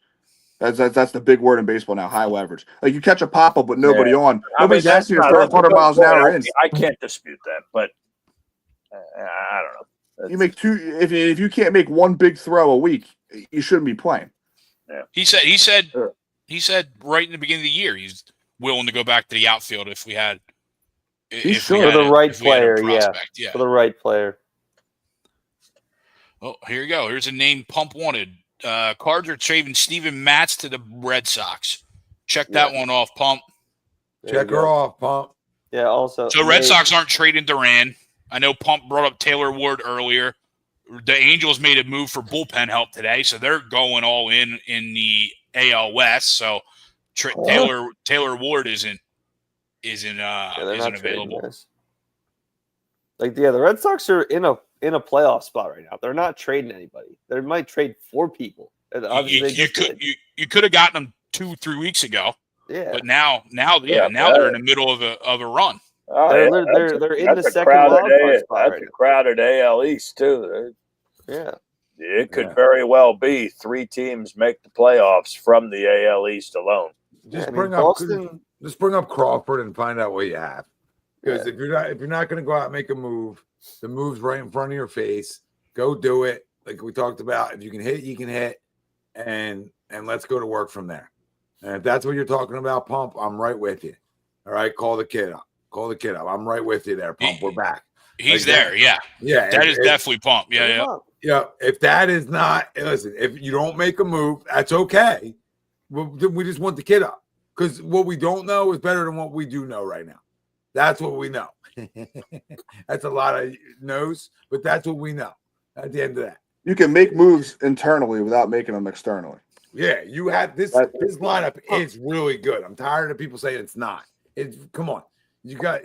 That's the big word in baseball now, high leverage. Like, you catch a pop-up with nobody on. Nobody's asking you to throw 100 miles an hour in. I can't dispute that, but I don't know. You make two. If you can't make one big throw a week, you shouldn't be playing. Yeah. He said right in the beginning of the year he's willing to go back to the outfield if we had. For the right player, yeah. For the right player. Oh, here you go. Here's a name Pump wanted. Cards are trading Steven Matz to the Red Sox. Check that one off, Pump. Check her off, Pump. Yeah, also. So Red Sox aren't trading Duran. I know Pump brought up Taylor Ward earlier. The Angels made a move for bullpen help today, so they're going all in the AL West. So Taylor Ward isn't available. The Red Sox are in a playoff spot right now. They're not trading anybody. They might trade 4 people. You could have gotten them 2-3 weeks ago. Yeah, but now they're in the middle of a run. They're in the second wild spot. That's a crowded AL East too. Yeah, it could very well be 3 teams make the playoffs from the AL East alone. Just bring up Crawford and find out what you have. Because if you're not going to go out and make a move, the move's right in front of your face. Go do it, like we talked about. If you can hit, you can hit, and let's go to work from there. And if that's what you're talking about, Pump, I'm right with you. All right, call the kid up. I'm right with you there, Pump. We're back. He's there, yeah. That is definitely Pump. Yeah. If that is not, listen, if you don't make a move, that's okay. We just want the kid up. Because what we don't know is better than what we do know right now. That's what we know. That's a lot of no's, but that's what we know at the end of that. You can make moves internally without making them externally. Yeah, you have this lineup is really good. I'm tired of people saying it's not. Come on. You got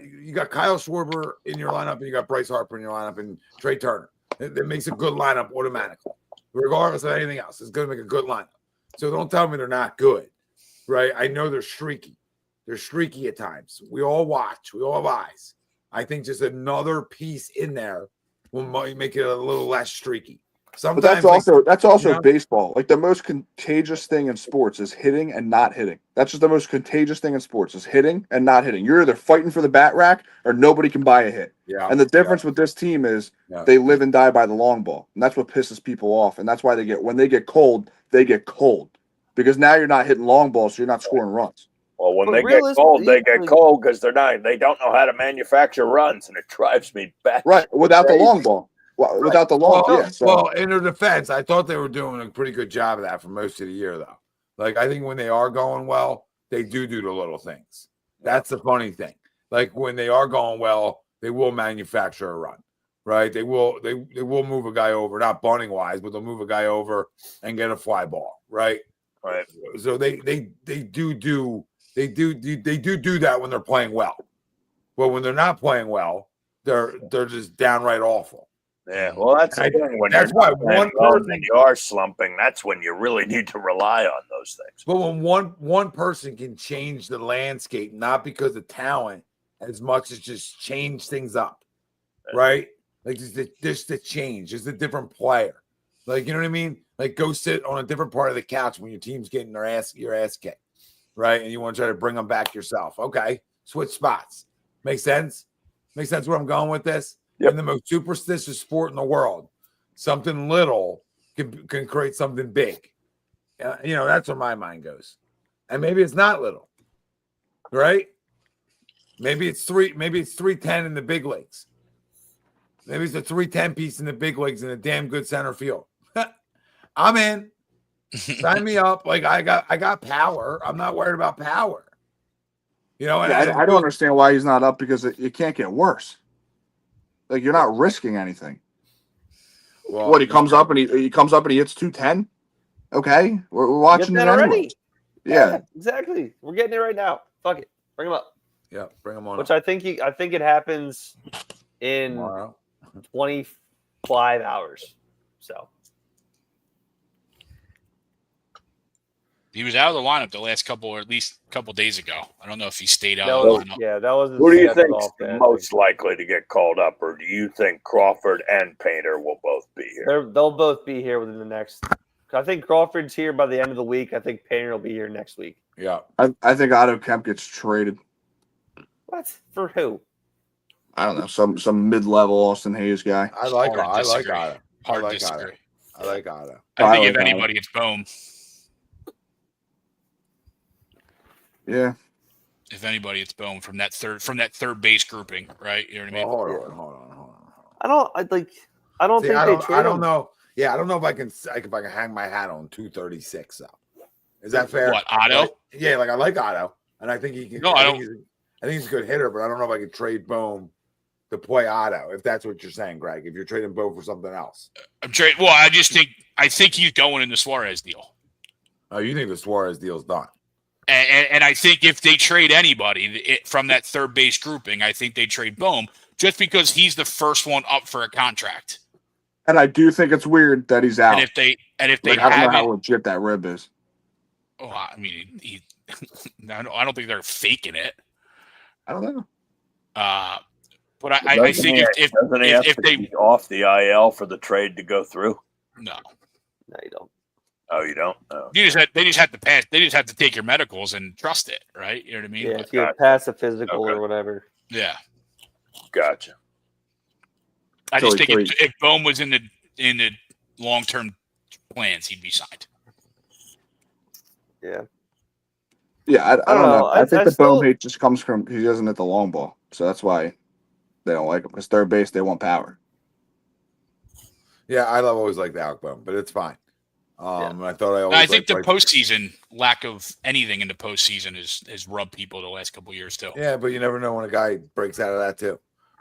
Kyle Schwarber in your lineup, and you got Bryce Harper in your lineup, and Trey Turner. That makes a good lineup automatically, regardless of anything else. It's going to make a good lineup. So don't tell me they're not good, right? I know they're streaky. They're streaky at times. We all watch. We all have eyes. I think just another piece in there will make it a little less streaky. Sometimes, but that's also baseball. Like the most contagious thing in sports is hitting and not hitting. That's just the most contagious thing in sports is hitting and not hitting. You're either fighting for the bat rack or nobody can buy a hit. Yeah. And the difference with this team is they live and die by the long ball. And that's what pisses people off. And that's why when they get cold, because now you're not hitting long balls, so you're not scoring runs. Well, when they get cold because they don't know how to manufacture runs, and it drives me back. Right, without the long ball. Well, without the long ball. Well, in their defense, I thought they were doing a pretty good job of that for most of the year, though. Like, I think when they are going well, they do the little things. That's the funny thing. Like, when they are going well, they will manufacture a run, right? They will move a guy over, not bunting wise, but they'll move a guy over and get a fly ball, right? Right. So they do that when they're playing well. But when they're not playing well, they're just downright awful. Yeah, well, that's the thing. When you are slumping, that's when you really need to rely on those things. But when one person can change the landscape, not because of talent as much as just change things up, right? Like just the change, just a different player. Like, you know what I mean? Like, go sit on a different part of the couch when your team's getting your ass kicked, right? And you want to try to bring them back yourself. Okay, switch spots. Make sense? Makes sense where I'm going with this? Yep. In the most superstitious sport in the world, something little can create something big. That's where my mind goes. And maybe it's not little, right? Maybe it's 310 in the big leagues. Maybe it's a 310 piece in the big leagues in a damn good center field. I'm in. Sign me up. Like, I got power. I'm not worried about power. And I don't understand why he's not up, because it can't get worse. Like, you're not risking anything. Well, he comes up and he hits 210. Okay, we're watching it already. Yeah, exactly. We're getting it right now. Fuck it, bring him up. Yeah, bring him on. Which I think it happens in tomorrow. 25 hours. So he was out of the lineup the last at least a couple days ago. I don't know if he stayed out. That was. Who do you think is most likely to get called up, or do you think Crawford and Painter will both be here? They'll both be here within the next. I think Crawford's here by the end of the week. I think Painter will be here next week. Yeah, I think Otto Kemp gets traded. What? For who? I don't know, some mid-level Austin Hayes guy. I like Hard to Otto. disagree. I like Otto. I think like if anybody, it's Bohm. Yeah. If anybody, it's Bohm from that third base grouping, right? You know what I mean? Well, hold on. I don't think they trade I don't him. know. Yeah, I don't know if I can hang my hat on 236 though. Is that fair? What, Otto? Like, yeah, like I like Otto, and I think he can. No, I don't. I think he's a good hitter, but I don't know if I could trade Bohm to play Otto. If that's what you're saying, Greg. If you're trading Bohm for something else, Well, I think he's going in the Suarez deal. Oh, you think the Suarez deal's done? And I think if they trade anybody from that third base grouping, I think they trade Bohm just because he's the first one up for a contract. And I do think it's weird that he's out. And if they I don't know how legit that rib is. Oh, I mean, I don't think they're faking it. I don't know. But I think if they be off the IL for the trade to go through. No, you don't. Oh, you don't? Oh. They just have to pass. They just have to take your medicals and trust it, right? You know what I mean? Yeah, if you pass a physical or whatever. Yeah. Gotcha. I just think if Bohm was in the long-term plans, he'd be signed. Yeah. Yeah, I don't know. I think the Bohm hate just comes from he doesn't hit the long ball, so that's why they don't like him. Because third base, they want power. Yeah, I always liked Alec Bohm, but it's fine. I thought I think the postseason lack of anything in the postseason has rubbed people the last couple of years too. Yeah, but you never know when a guy breaks out of that too.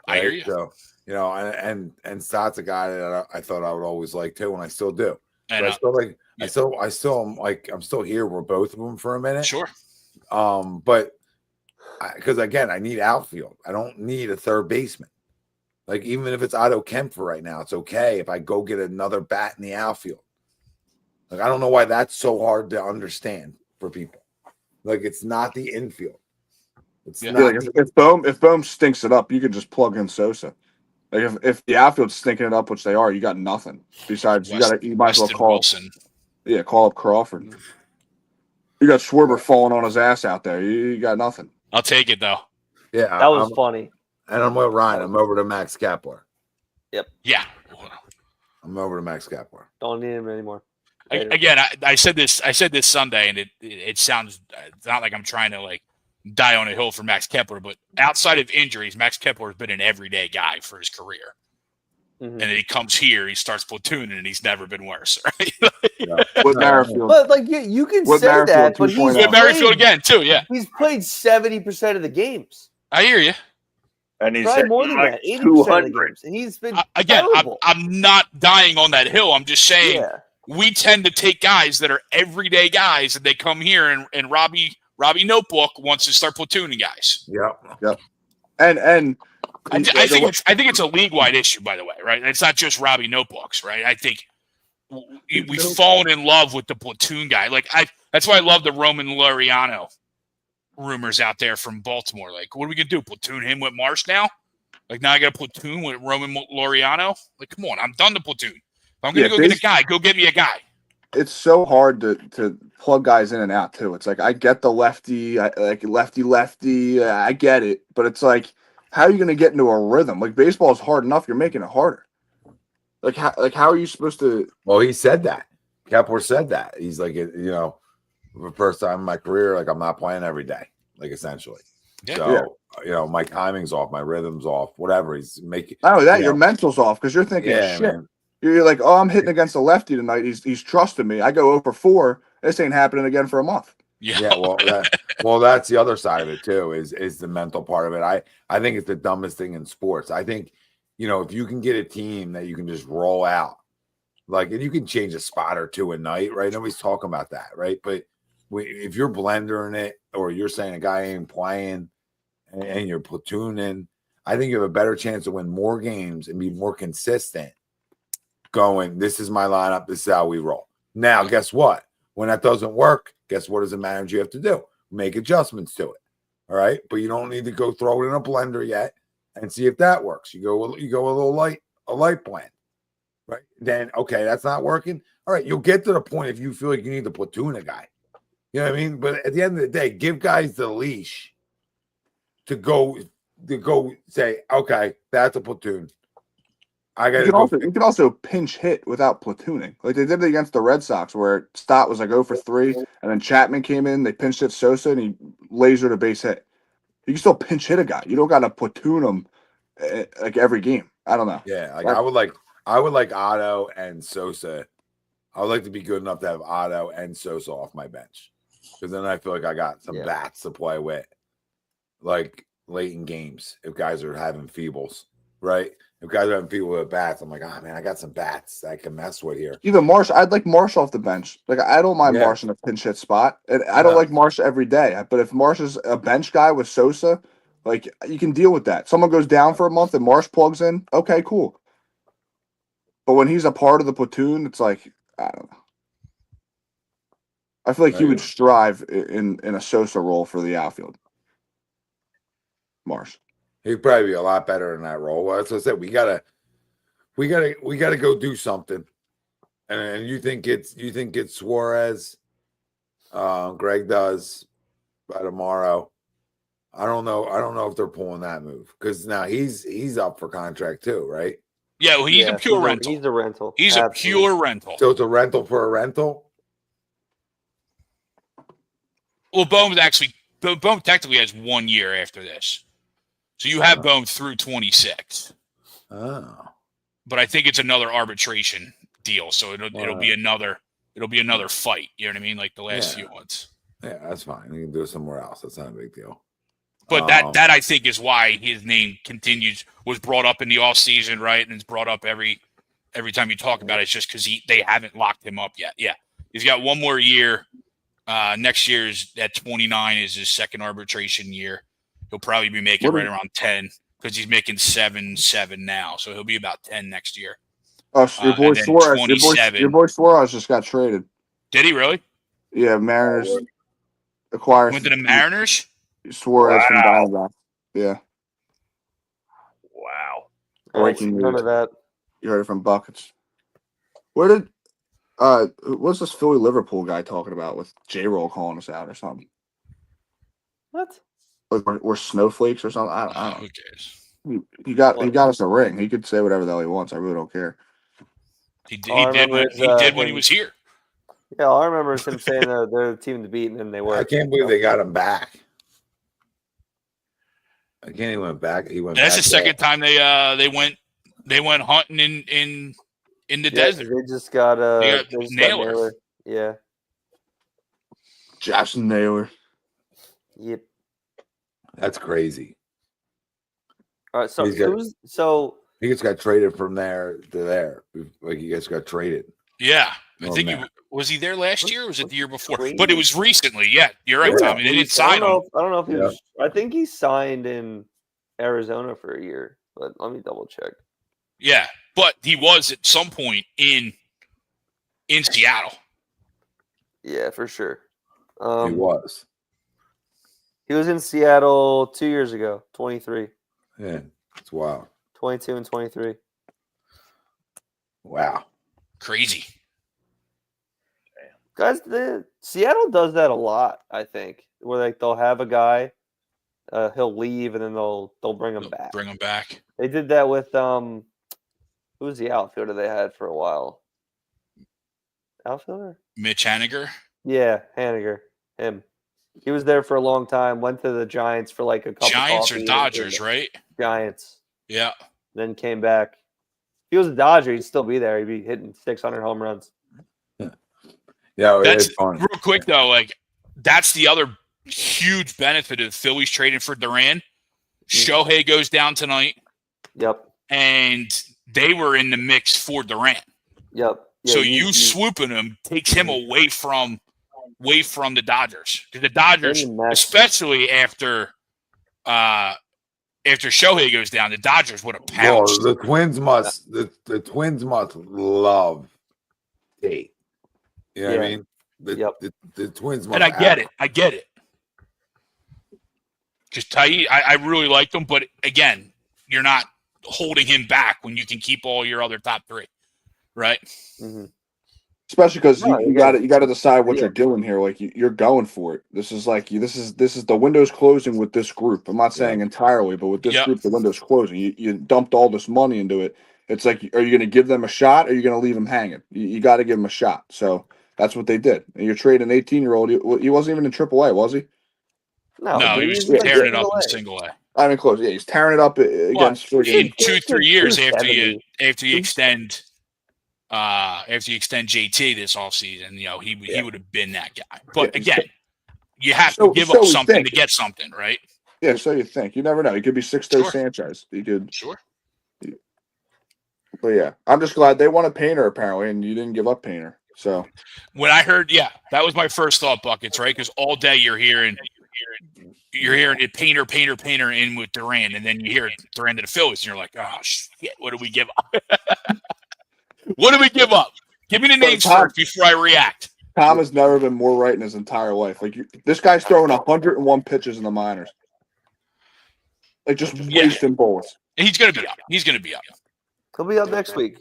Right? I hear you. So and Stott's a guy that I thought I would always like too, and I still do. I still I'm still here with both of them for a minute. Sure. But because again, I need outfield. I don't need a third baseman. Like even if it's Otto Kemp right now, it's okay if I go get another bat in the outfield. Like I don't know why that's so hard to understand for people. Like it's not the infield. It's not. Like if Bohm stinks it up, you could just plug in Sosa. Like if the outfield's stinking it up, which they are, you got nothing. Besides, you might as well call Wilson. Yeah, call up Crawford. You got Schwarber falling on his ass out there. You got nothing. I'll take it though. Yeah, that was funny. And I'm with Ryan. I'm over to Max Kepler. Yep. Yeah. I'm over to Max Kepler. Don't need him anymore. Again, I said this Sunday, and it sounds it's not like I'm trying to like die on a hill for Max Kepler, but outside of injuries, Max Kepler has been an everyday guy for his career. Mm-hmm. And then he comes here, he starts platooning, and he's never been worse, right? With Merrifield, but like you can say that, but he's with Merrifield again too. Yeah, he's played 70% of the games. I hear you. And he's probably more than that, 80% of the games. And he's been again. I'm not dying on that hill. I'm just saying we tend to take guys that are everyday guys, and they come here, and Robbie Notebook wants to start platooning guys. Yep. And I think it's a league-wide issue, by the way, right? It's not just Robbie Notebooks, right? I think we've fallen in love with the platoon guy. Like that's why I love the Roman Laureano rumors out there from Baltimore. Like, what are we gonna do? Platoon him with Marsh now? Like now I got a platoon with Roman Laureano? Like, come on, I'm done the platoon. If I'm gonna go get a guy, go get me a guy. It's so hard to plug guys in and out too. It's like I get the lefty, lefty. I get it, but it's like, how are you going to get into a rhythm? Like baseball is hard enough. You're making it harder. Like how are you supposed to? Well, he said that. Kepler said that. He's like, for the first time in my career, like I'm not playing every day, like essentially. Yeah. So, my timing's off, my rhythm's off, whatever. He's making. Not only that, your mental's off because you're thinking, shit. Man. You're like, oh, I'm hitting against a lefty tonight. He's trusting me. I go 0 for 4. This ain't happening again for a month. Yeah. Well, that's the other side of it too. Is the mental part of it. I think it's the dumbest thing in sports. I think, if you can get a team that you can just roll out, like, and you can change a spot or two a night, right? Nobody's talking about that, right? But if you're blendering it, or you're saying a guy ain't playing, and you're platooning, I think you have a better chance to win more games and be more consistent. Going, this is my lineup, this is how we roll. Now, guess what? When that doesn't work, guess what as a manager you have to do? Make adjustments to it. All right. But you don't need to go throw it in a blender yet and see if that works. You go a light blend. Right. Then okay, that's not working. All right, you'll get to the point if you feel like you need to platoon a guy. You know what I mean? But at the end of the day, give guys the leash to go to go say, okay, that's a platoon. You can also pinch hit without platooning. Like they did it against the Red Sox, where Stott was like 0 for 3, and then Chapman came in. They pinched hit Sosa, and he lasered a base hit. You can still pinch hit a guy. You don't got to platoon him like every game. I don't know. Yeah, like I would like Otto and Sosa. I would like to be good enough to have Otto and Sosa off my bench, because then I feel like I got some bats to play with, like late in games if guys are having feebles, right? If guys are having people with bats, I'm like, man, I got some bats I can mess with here. Even Marsh, I'd like Marsh off the bench. Like I don't mind Marsh in a pinch hit spot, and I don't like Marsh every day. But if Marsh is a bench guy with Sosa, like you can deal with that. Someone goes down for a month and Marsh plugs in. Okay, cool. But when he's a part of the platoon, it's like I don't know. I feel like he would strive in a Sosa role for the outfield. Marsh. He'd probably be a lot better in that role. Well, that's what I said. We gotta go do something. And you think it's Suarez? Greg does by tomorrow. I don't know if they're pulling that move, because now he's up for contract too, right? Yeah, well, he's a pure rental. He's a rental. He's a pure rental. So it's a rental for a rental. Well, Bohm technically has 1 year after this. So you have Bohm through 26. Oh. But I think it's another arbitration deal, so it'll be another fight. You know what I mean? Like the last few ones. Yeah, that's fine. You can do it somewhere else. That's not a big deal. But that I think is why his name was brought up in the off season, right? And it's brought up every time you talk about it. It's just because they haven't locked him up yet. Yeah, he's got 1 more year. Next year's at 29 is his second arbitration year. He'll probably be making right around 10, because he's making 7 now. So he'll be about 10 next year. Oh, your boy Suarez just got traded. Did he really? Yeah, Mariners acquired. Went to the Mariners? Suarez from Diamondbacks. Yeah. Wow. Breaking None news. of that. You heard it from Buckets. Where did what's this Philly Liverpool guy talking about with J-Roll calling us out or something? What? Like we're snowflakes or something? I don't know. Who cares? He got us a ring. He could say whatever the hell he wants. I really don't care. He did when he was here. Yeah, all I remember is him saying that they're the team to beat, and they were. I can't believe they got him back. He went back. That's the second time they went hunting in the desert. They just got Naylor. Yeah. Jackson Naylor. Yep. That's crazy. All right, so he just got traded from there to there. Like he just got traded. Yeah, I think was he there last year, or was it the year before? But it was recently. Yeah, you're right, Tommy. They didn't sign him. I don't know if he was. I think he signed in Arizona for a year, but let me double check. Yeah, but he was at some point in Seattle. Yeah, for sure. He was. He was in Seattle 2 years ago, 23. Yeah, it's wild. 22 and 23. Wow. Crazy. Guys, Seattle does that a lot, I think, where they'll have a guy, he'll leave, and then they'll bring him back. Bring him back. They did that with who was the outfielder they had for a while? Outfielder? Mitch Haniger? Yeah, Haniger. Him. He was there for a long time, went to the Giants for like a couple Giants or Dodgers, right? Giants. Yeah. Then came back. If he was a Dodger, he'd still be there. He'd be hitting 600 home runs. Yeah, that's fun. Real quick though, like that's the other huge benefit of the Phillies trading for Duran. Shohei goes down tonight. Yep. And they were in the mix for Duran. Yep. Yeah, so you swooping him takes him away from the Dodgers. Because the Dodgers, especially after Shohei goes down, the Dodgers would have pounced. The Twins must love Tate. You know what I mean? The Twins must. And I get it. Because Tate, I really like him, but again, you're not holding him back when you can keep all your other top three, right? Mm-hmm. Especially because you got to decide what you're doing here. Like you're going for it. This is the window's closing with this group. I'm not saying entirely, but with this group, the window's closing. You dumped all this money into it. It's like, are you going to give them a shot, or are you going to leave them hanging? You got to give them a shot. So that's what they did. And you're trading an 18-year-old. He wasn't even in AAA, was he? No, he was tearing it up in single A. I mean, close. Yeah, he's tearing it up against. In 2-3 years after you extend. After you extend JT this offseason, he would have been that guy. But again, you have to give up something to get something, right? Yeah, so you think. You never know. He could be Sixto Sanchez. He could. Sure. But yeah, I'm just glad they won a Painter apparently, and you didn't give up Painter. So when I heard, that was my first thought, Buckets, right? Because all day you're hearing it Painter in with Duran, and then you hear Duran to the Phillies, and you're like, oh shit, what do we give up? What do we give up? Give me the names first before I react. Tom has never been more right in his entire life. Like this guy's throwing 101 pitches in the minors, like just wasting bullets. He's gonna be up. He'll be up next week.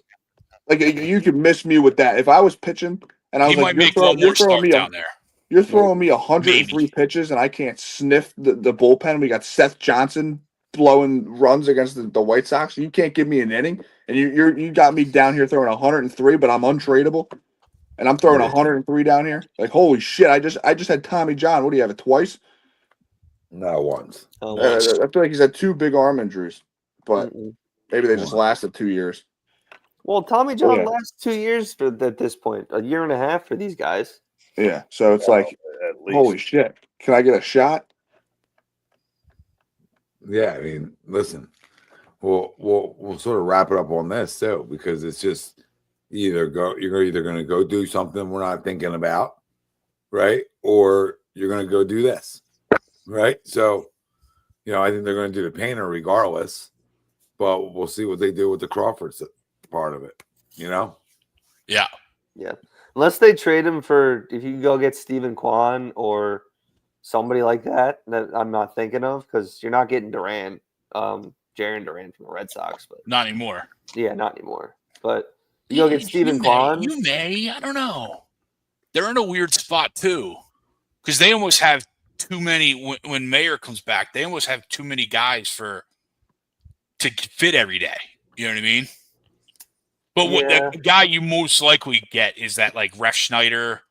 Like you could miss me with that. If I was pitching and I was you're throwing me 103 pitches and I can't sniff the bullpen. We got Seth Johnson blowing runs against the White Sox. You can't give me an inning, and you got me down here throwing 103, but I'm untradeable, and I'm throwing 103 down here. Like holy shit! I just had Tommy John. What do you have it twice? No, once. I feel like he's had 2 big arm injuries, but maybe they just lasted 2 years. Well, Tommy John lasts 2 years at this point, a year and a half for these guys. Yeah, so it's like, holy shit! Can I get a shot? Yeah, I mean, listen, we'll sort of wrap it up on this too, because it's just you're either going to go do something we're not thinking about, right, or you're going to go do this, right? So, I think they're going to do the Painter regardless, but we'll see what they do with the Crawford part of it, Yeah. Unless they trade him for, if you can go get Stephen Kwan or somebody like that I'm not thinking of, because you're not getting Duran, Juran Duran from the Red Sox, but not anymore. Yeah, not anymore. But you go get Stephen Kwan. You may. I don't know. They're in a weird spot too, because they almost have too many. When Mayer comes back, they almost have too many guys to fit every day. You know what I mean? But what the guy you most likely get is that like Ref Schneider.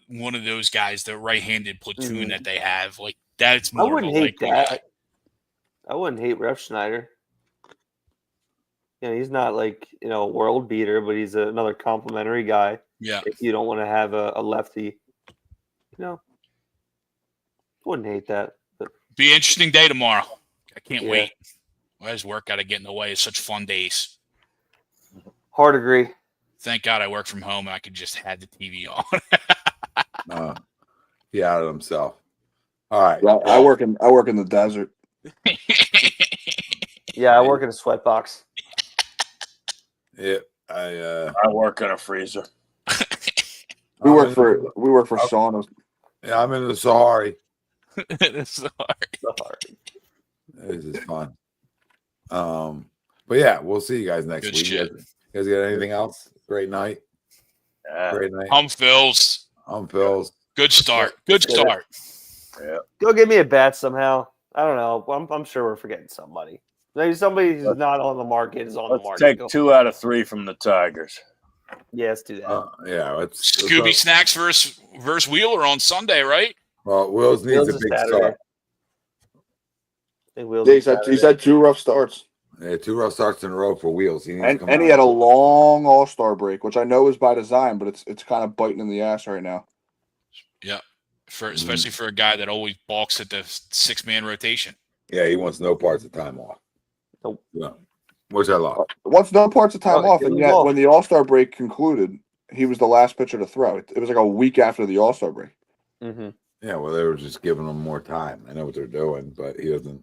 One of those guys, the right-handed platoon that they have, like that's more. I wouldn't hate that. I wouldn't hate Ref Schneider. He's not like a world beater, but he's another complimentary guy. Yeah. If you don't want to have a lefty, wouldn't hate that. But be an interesting day tomorrow. I can't wait. Why does work got to get in the way? It's such fun days. Hard agree. Thank God I work from home and I could just have the TV on. He outed himself. All right. Well, I work in the desert. Yeah, I work in a sweatbox. Yeah, I work in a freezer. We work for saunas. Yeah, I'm in the Sahara. Sahara. This is fun. But yeah, we'll see you guys next week. You guys got anything else? Great night. Great night. Phils. Good start. Yeah. Go get me a bat somehow. I don't know. I'm sure we're forgetting somebody. Maybe somebody who's not on the market is on the market. Let's take 2 out of 3 from the Tigers. Yeah, let's do that. Let's Scooby Snacks versus Wheeler on Sunday, right? Well, Wills needs a big start. He's had 2 rough starts. Yeah, 2 rough starts in a row for Wheels. He had a long All-Star break, which I know is by design, but it's kind of biting in the ass right now. Yeah, especially for a guy that always balks at the 6-man rotation. Yeah, he wants no parts of time off. Nope. Yeah. What's that law? Wants no parts of time off, and yet when the All-Star break concluded, he was the last pitcher to throw. It was like a week after the All-Star break. Mm-hmm. Yeah, well, they were just giving him more time. I know what they're doing, but he doesn't.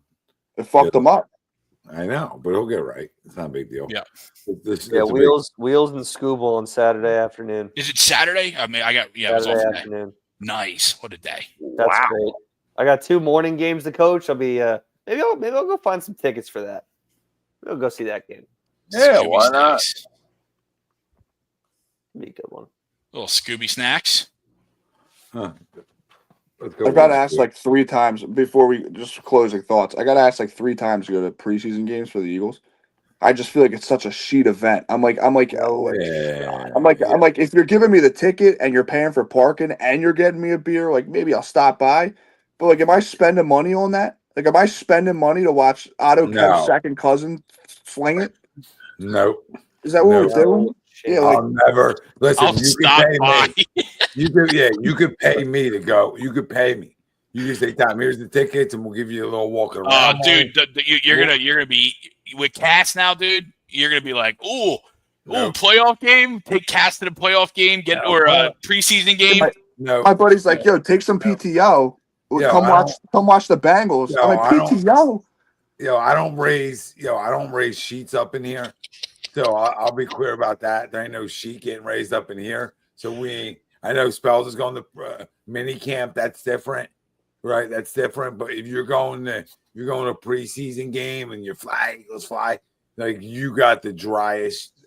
It fucked him up. I know, but he'll get right. It's not a big deal. Yeah. Wheels and Scooble on Saturday afternoon. Is it Saturday? I mean, Saturday afternoon. Nice. What a day. That's great. I got 2 morning games to coach. I'll be maybe I'll go find some tickets for that. We'll go see that game. Yeah, why not? Be a good one. Little Scooby snacks. Huh. I got asked like 3 times before we just closing thoughts. I got asked like 3 times to go to preseason games for the Eagles. I just feel like it's such a sheet event. I'm like, if you're giving me the ticket and you're paying for parking and you're getting me a beer, like maybe I'll stop by. But like, am I spending money on that? Like, am I spending money to watch Otto Kemp's second cousin fling it? Nope. Is that what we're doing? Yeah, like, I'll never listen. I'll You can pay me. You could pay me to go. You could pay me. You can say, "Tom, here's the tickets, and we'll give you a little walk around." Dude, you're gonna be with Cass now, dude. You're gonna be like, playoff game. Take Cass to the playoff game. Or a preseason game. My buddy's like, "Yo, take some PTO. Come watch the Bengals." I'm like, PTO. I don't raise sheets up in here. So I'll be clear about that. There ain't no sheet getting raised up in here. So I know Spells is going to mini camp. That's different, right? That's different. But if you're going to a preseason game and you're Eagles fly, like you got the driest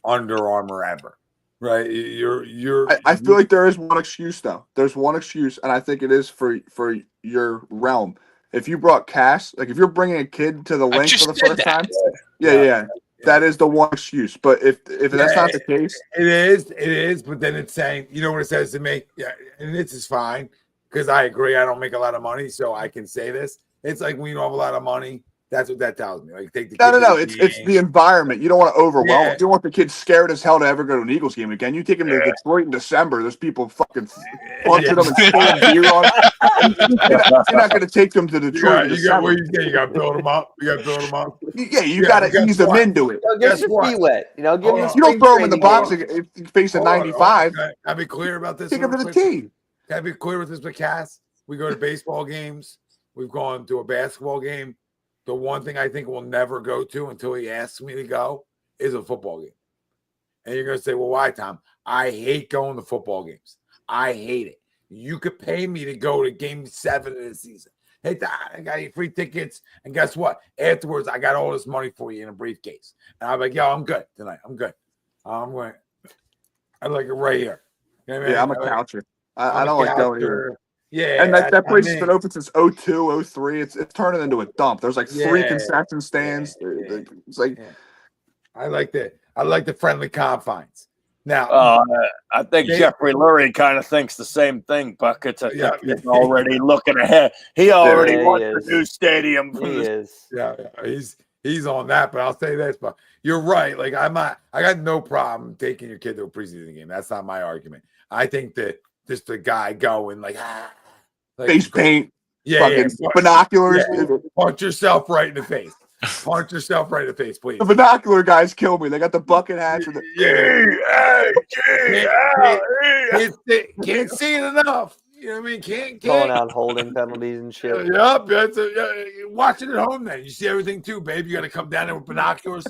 Under Armour ever, right? I feel like there is one excuse though. There's one excuse, and I think it is for your realm. If you brought Cass, like if you're bringing a kid to the link for the first time, yeah. That is the one excuse. But if that's not the case, it is. But then it's saying, you know what it says to me? Yeah, and this is fine because I agree. I don't make a lot of money, so I can say this. It's like when you don't have a lot of money. That's what that tells me. Like take the no. It's the environment. You don't want to overwhelm. You don't want the kids scared as hell to ever go to an Eagles game again. You take them to Detroit in December. There's people fucking punching them and spilling beer on. You're not going to take them to Detroit. You got to build them up. Yeah, you got to ease them into it. Get your feet wet. You don't throw them in the box if you face a 95. I'll be clear about this. Take them to the team. Can I be clear with this, Cass? We go to baseball games. We've gone to a basketball game. The one thing I think we'll never go to until he asks me to go is a football game. And you're going to say, well, why, Tom? I hate going to football games. I hate it. You could pay me to go to game 7 of the season. Hey, Tom, I got you free tickets. And guess what? Afterwards, I got all this money for you in a briefcase. And I'm like, yo, I'm good tonight. I'm good. I like it right here. You know what I mean? Yeah, I'm a coucher. I don't like going here. Yeah, and that place has been open since 02, 03. It's turning into a dump. There's like 3 concession stands. It's like I like the friendly confines. Now, I think Jeffrey Lurie kind of thinks the same thing. Buckets, I think he's already looking ahead. He already wants the new stadium. He is. Yeah, he's on that. But I'll say this, but you're right. Like I got no problem taking your kid to a preseason game. That's not my argument. I think that just a guy going like face paint, binoculars. Punch yourself right in the face. Punch yourself right in the face, please. The binocular guys kill me. They got the bucket hats. And can't see it enough. You know what I mean? Can't calling out holding penalties and shit. Yep. Watch it at home then. You see everything too, babe. You got to come down there with binoculars.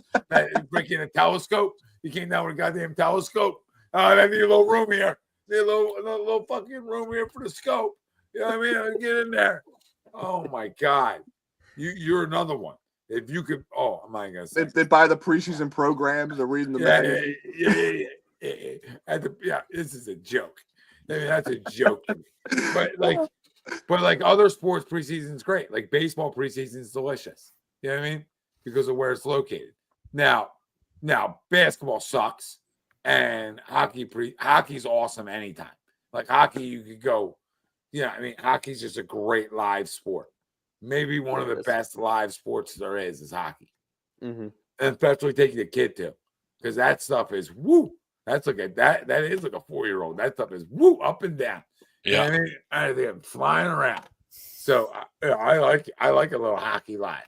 Breaking a telescope. You came down with a goddamn telescope. I need a little room here. Need a little fucking room here for the scope. You know what I mean? Get in there. Oh my God. You're another one. If you could, I'm not gonna say. They buy the preseason programs. They're reading the magazine. Yeah. This is a joke. I mean, that's a joke. But like other sports, preseason's great. Like baseball preseason's delicious. You know what I mean? Because of where it's located. Now basketball sucks, and hockey's awesome anytime. Like hockey, you could go. Yeah, I mean, hockey's just a great live sport. Maybe one of the best live sports there is hockey. Mm-hmm. And especially taking a kid to, because that stuff is woo. That's like that is like a 4-year-old. That stuff is woo up and down. Yeah, you know what I mean? I think I'm flying around. So I like a little hockey live.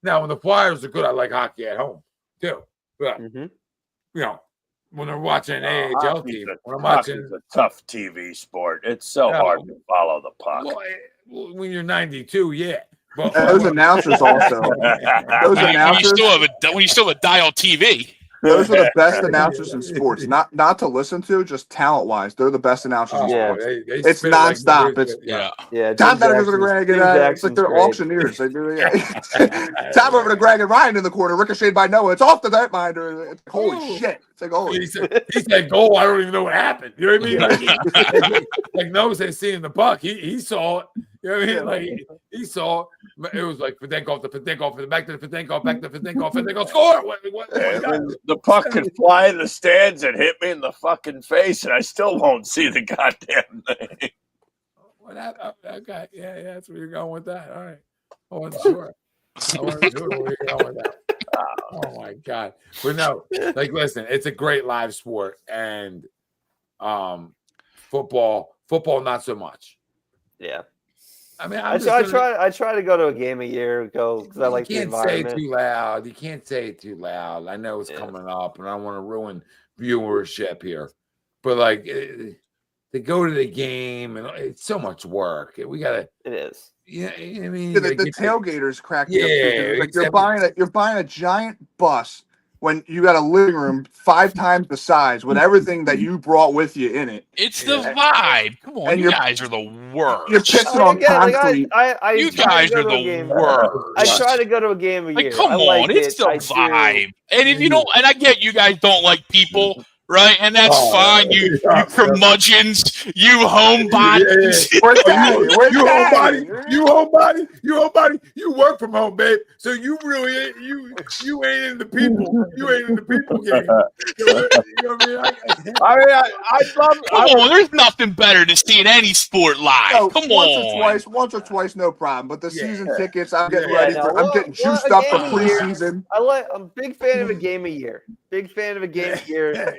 Now when the Flyers are good, I like hockey at home too. But you know, when they're watching an AHL team, when I'm watching, it's a tough TV sport. It's so hard to follow the puck. Well, when you're 92, yeah. But those announcers also. When you still have a dial TV. Those are the best announcers in sports. Not to listen to, just talent wise, they're the best announcers in sports. It's nonstop. Tom Better goes to Greg and it's like they're auctioneers. They do Tom over to Greg and Ryan in the corner, ricocheted by Noah. It's off the netminder. It's holy shit. It's like holy. He said goal. I don't even know what happened. You know what I mean? Like Noah said, seeing the buck. He saw it. You know what I mean? Like he saw it. It was like Fidenko to Fidenko, back to Fidenko, back to Fidenko, score. What the puck could fly in the stands and hit me in the fucking face, and I still won't see the goddamn thing. What happened? Okay, yeah, that's where you're going with that. All right, I wasn't sure. Where you're going with that. Oh my god! But no, like, listen, it's a great live sport, and football, not so much. Yeah. I mean, I try to go to a game a year, because I like the environment. You can't say it too loud. You can't say it too loud. I know it's coming up, and I don't want to ruin viewership here. But like, to go to the game, and it's so much work. We gotta. It is. Yeah, I mean, the tailgaters crack me up too. Like you're buying a giant bus when you got a living room 5 times the size with everything that you brought with you in it. It's the vibe. Come on, you guys are the worst. You're pissing on concrete. You guys are the worst. I try to go to a game a year. Come on, it's the vibe. And if you don't, and I get you guys don't like people. Right, and that's fine. You curmudgeons, you homebodies. You homebody. You work from home, babe. So you really ain't you ain't in the people. You ain't in the people game. You know what I mean? I love. Come on, there's nothing better than seeing any sport live. No, Come once or twice, no problem. But the season tickets, I'm getting ready for. I'm getting juiced up for preseason. I'm a big fan of a game a year. Big fan of a game a year.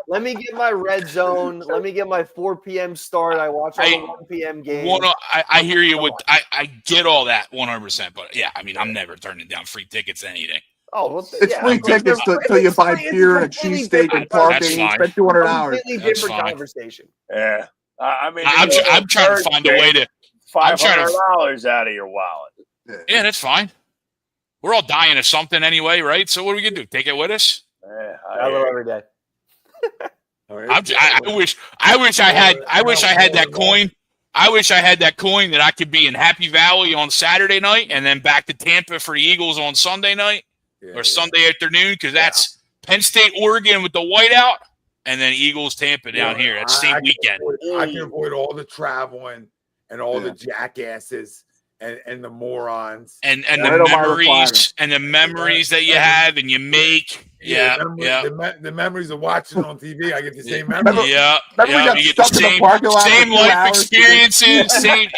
Let me get my red zone. Let me get my 4 p.m. start. I watch all the 1 p.m. games. I hear you. I get all that 100%. But yeah, I mean, I'm never turning down free tickets to anything. Oh, well, it's free tickets till you buy beer and a cheesesteak and parking. You spend $200. Completely different conversation. Yeah, I mean, I'm trying to find a way to $500 out of your wallet. Yeah, that's fine. We're all dying of something anyway, right? So what are we gonna do? Take it with us? Yeah, I live every day. I wish I had that coin. I wish I had that coin that I could be in Happy Valley on Saturday night and then back to Tampa for the Eagles on Sunday night or Sunday afternoon, because that's Penn State, Oregon with the whiteout, and then Eagles, Tampa down here. That's same weekend. I can avoid all the traveling and all the jackasses and the morons and the memories that you have and you make. The memories of watching on TV. I get the same memories. You get the same life experiences. Same,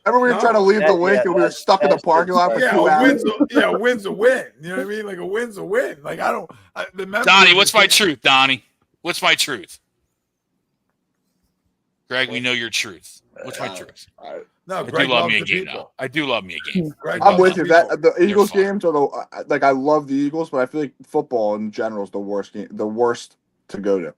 Remember we were trying to leave the link and we were stuck in the parking lot for 2 hours? A win's a win. You know what I mean? Like a win's a win. Like Donnie, what's my truth, Donnie? What's my truth? Greg, we know your truth. What's my truth? No, I do love me a game now. I do love me a game. I'm with you. That the Eagles games are I love the Eagles, but I feel like football in general is the worst to go to.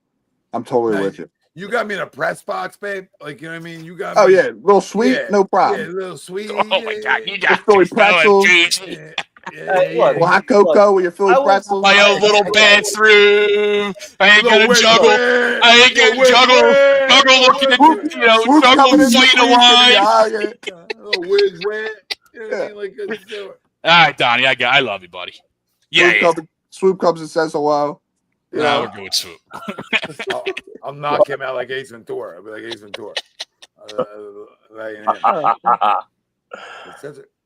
I'm totally with you. You got me in a press box, babe. Like, you know what I mean? You got me. Oh yeah, little sweet, no problem. Yeah, a little sweet. Oh my god, you got Philly pretzels. Hot cocoa with your Philly pretzels. My own little bathroom. I ain't gonna juggle. I ain't gonna juggle. Juggle looking at juggle fighting a line. Little whiz wet. All right, Donnie, I love you, buddy. Yeah. Swoop comes and says hello. No, we're good with Swoop. I'll knock him out like Ace Ventura. I'll be like Ace Ventura.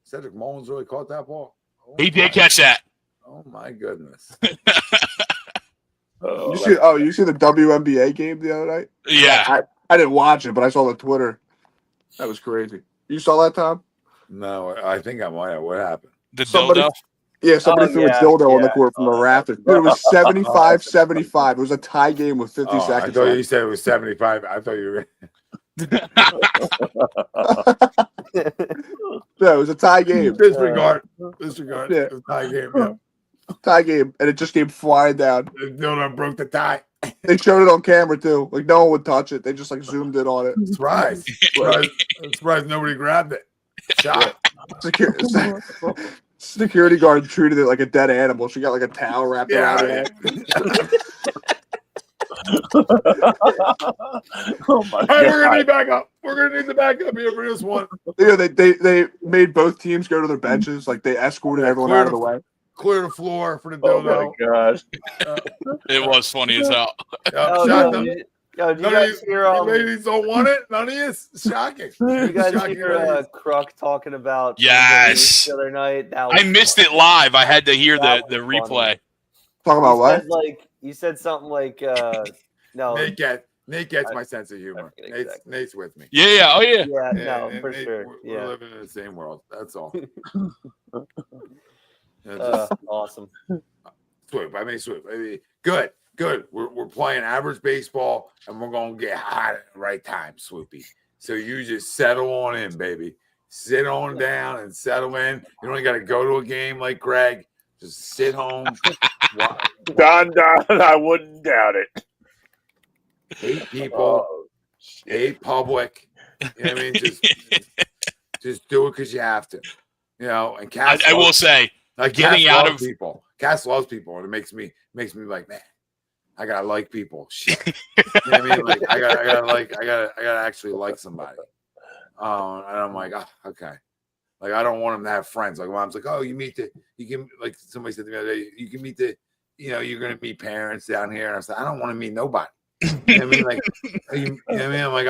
Cedric Mullins really caught that ball. He did catch that. Oh my goodness. You see the WNBA game the other night? Yeah. I didn't watch it, but I saw the Twitter. That was crazy. You saw that, Tom? No, I think I might have. What happened? Dildo? Yeah, somebody threw a dildo on the court from the rafters. Dude, it was 75-75. It was a tie game with 50 seconds. I thought you said it was 75. I thought you were. No, it was a tie game. Disregard. Yeah. It was a tie game. Yeah. Tie game, and it just came flying down. Dildo broke the tie. They showed it on camera too. Like no one would touch it. They just like zoomed in on it. Surprised nobody grabbed it. Shot. security guard treated it like a dead animal. She got like a towel wrapped around her head. Oh my Hey, god! we're gonna need backup. We're gonna need the backup here for this one. Yeah, they made both teams go to their benches. Like they escorted everyone out of the way. Clear the floor for the Oh my dildo. god! It was funny as hell. Did you guys hear? You ladies don't want it. None of you. It's shocking. You guys Shocking hear ladies. Kruk talking about Yes. the other night? I missed it live. I had to hear the That was replay. Talk about what? You said something like, no. Nate gets my sense of humor. Nate's with me. Yeah. Oh yeah. Yeah, no, and for Nate, sure. We're living in the same world. That's all. Awesome. Swoop. I mean, good. We're playing average baseball, and we're gonna get hot at the right time, Swoopy. So you just settle on in, baby. Sit on down and settle in. You don't got to go to a game like Greg. Just sit home. Don, I wouldn't doubt it. Hate people. Hate public. You know what I mean? Just do it because you have to. You know. And Cass, I will say, getting out of people. Cass loves people, and it makes me like, man, I gotta like people. Shit. You know what I mean? Like I gotta actually like somebody. And I'm like, oh, okay. Like I don't want them to have friends. Like mom's like, oh, you can like somebody said to me the other day, you can meet you're gonna meet parents down here. And I said, I don't want to meet nobody. You know what I mean? Like you know what I mean? I'm like,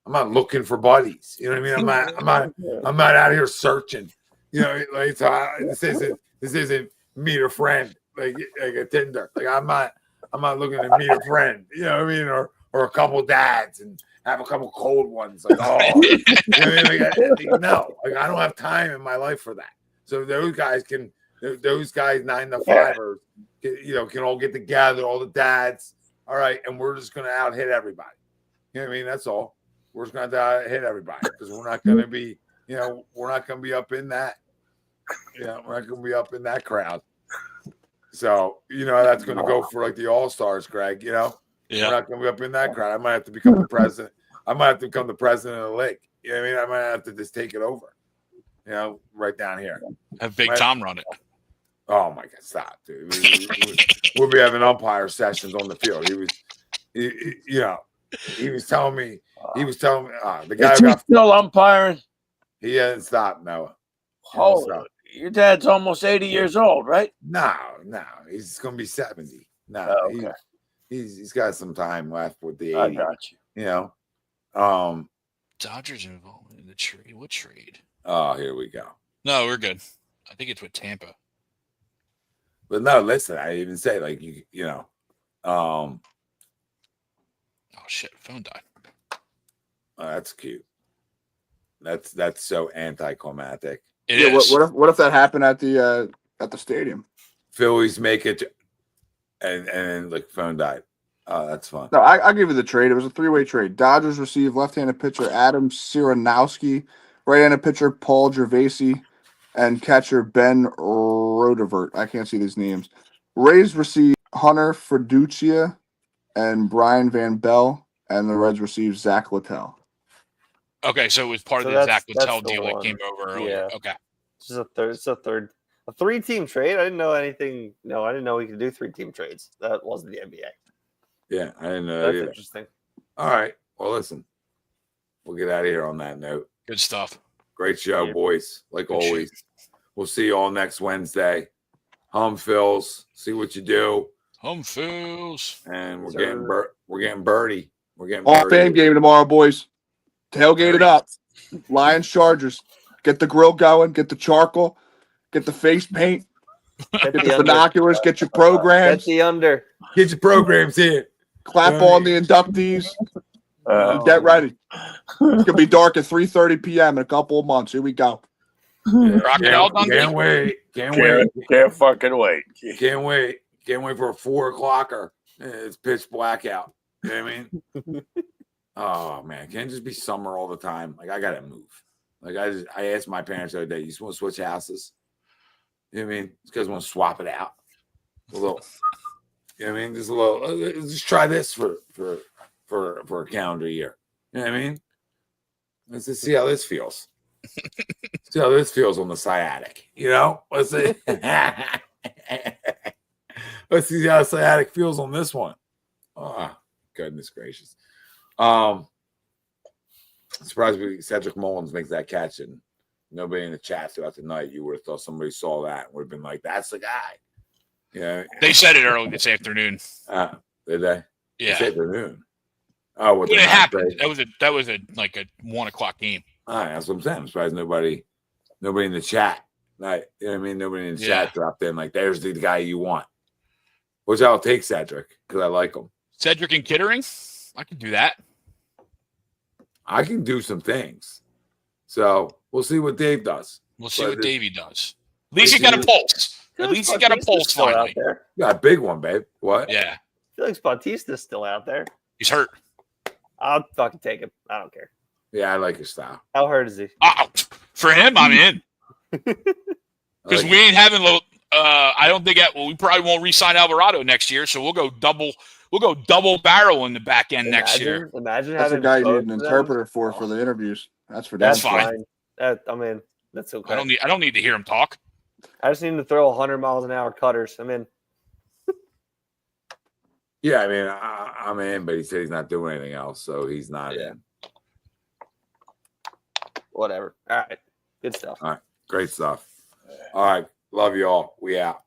I'm not looking for buddies. You know what I mean? I'm not out here searching. You know, like this isn't meet a friend like a Tinder. Like I'm not looking to meet a friend. You know what I mean? Or a couple dads and have a couple cold ones. Like you know what I mean? No, like I don't have time in my life for that. So those guys 9 to 5ers, can all get together, all the dads. All right, and we're just gonna out hit everybody. You know what I mean? That's all. We're just gonna out hit everybody because we're not gonna be, we're not gonna be up in that. We're not gonna be up in that crowd. So that's gonna go for like the All-Stars, Greg. We're not gonna be up in that crowd. I might have to become the president. I might have to become the president of the league. You know what I mean? I might have to just take it over. Right down here. Have Big Tom run it. Oh my God! Stop, dude. We'll be having umpire sessions on the field. He was telling me. The guy Is he still umpiring? He hasn't stopped, Noah. Oh, your dad's almost 80 years old, right? No, he's gonna be 70. No, okay. He's got some time left with the 80. I got you. Dodgers involved in the trade. What trade? Oh, here we go. No, we're good. I think it's with Tampa. But no, listen. I even say like Oh shit! Phone died. Oh, that's cute. That's so anticlimactic. It is. What if that happened at the stadium? Phillies make it, and like phone died. Oh, that's fun. No, I'll give you the trade. It was a 3-way trade. Dodgers received left-handed pitcher Adam Siranowski, right-handed pitcher Paul Gervasi, and catcher Ben Rodevert. I can't see these names. Rays received Hunter Fiducia and Brian Van Bell, and the Reds received Zach Littell. Okay, so it was part of the Zach Littell deal that came over earlier. Yeah. Okay. It's a 3-team trade. I didn't know anything. No, I didn't know we could do 3-team trades. That wasn't the NBA. Yeah, I didn't know. That's either. Interesting. All right. Well, listen, we'll get out of here on that note. Good stuff. Great show, boys. Like always. We'll see you all next Wednesday. Home Phils. See what you do. Home Phils. And we're getting birdie. We're getting All fan game tomorrow, boys. Tailgate it up. Lions Chargers. Get the grill going. Get the charcoal. Get the face paint. Get the binoculars. Get your programs. Get the under. Get your programs in. Clap on the inductees. Get ready. It's gonna be dark at 3:30 p.m. in a couple of months. Here we go. Can't wait. Can't fucking wait. Can't wait. Can't wait for a 4 o'clocker. It's pitch black out. You know what I mean? Oh man, can't just be summer all the time. Like I gotta move. Like I asked my parents the other day, you just want to switch houses? You know what I mean? You guys want to swap it out? A little. You know what I mean? Just a little. Just try this for a calendar year. You know what I mean? Let's just see how this feels. See how this feels on the sciatic. Let's see. Let's see how sciatic feels on this one. Oh, goodness gracious. Surprised Cedric Mullins makes that catch, and nobody in the chat throughout the night. You would have thought somebody saw that and would have been like, "That's the guy." Yeah, they said it early this afternoon. Did they? Yeah, this afternoon. Oh, when it happened, that was like a 1 o'clock game. All right, that's what I'm saying. I'm surprised nobody in the chat. Like, you know what I mean? Nobody in the chat dropped in like, "There's the guy you want." Which I'll take Cedric because I like him. Cedric and Kittering, I can do that. I can do some things. So we'll see what Dave does. We'll see what Davey does. At least he got a pulse. At least he got a pulse finally. Yeah, a big one, babe. What? Yeah. Felix Bautista's still out there. He's hurt. I'll fucking take him. I don't care. Yeah, I like your style. How hurt is he? For him, I'm in. Because we ain't having I don't think we probably won't re-sign Alvarado next year, so we'll go double barrel in the back end next year. Imagine that's having a guy you need an interpreter for the interviews. That's fine. That's okay. I don't need to hear him talk. I just need him to throw 100 miles an hour cutters. I'm in. Yeah, I mean, I'm in, but he said he's not doing anything else, so he's not in. Whatever. All right. Good stuff. All right. Great stuff. All right. Love you all. We out.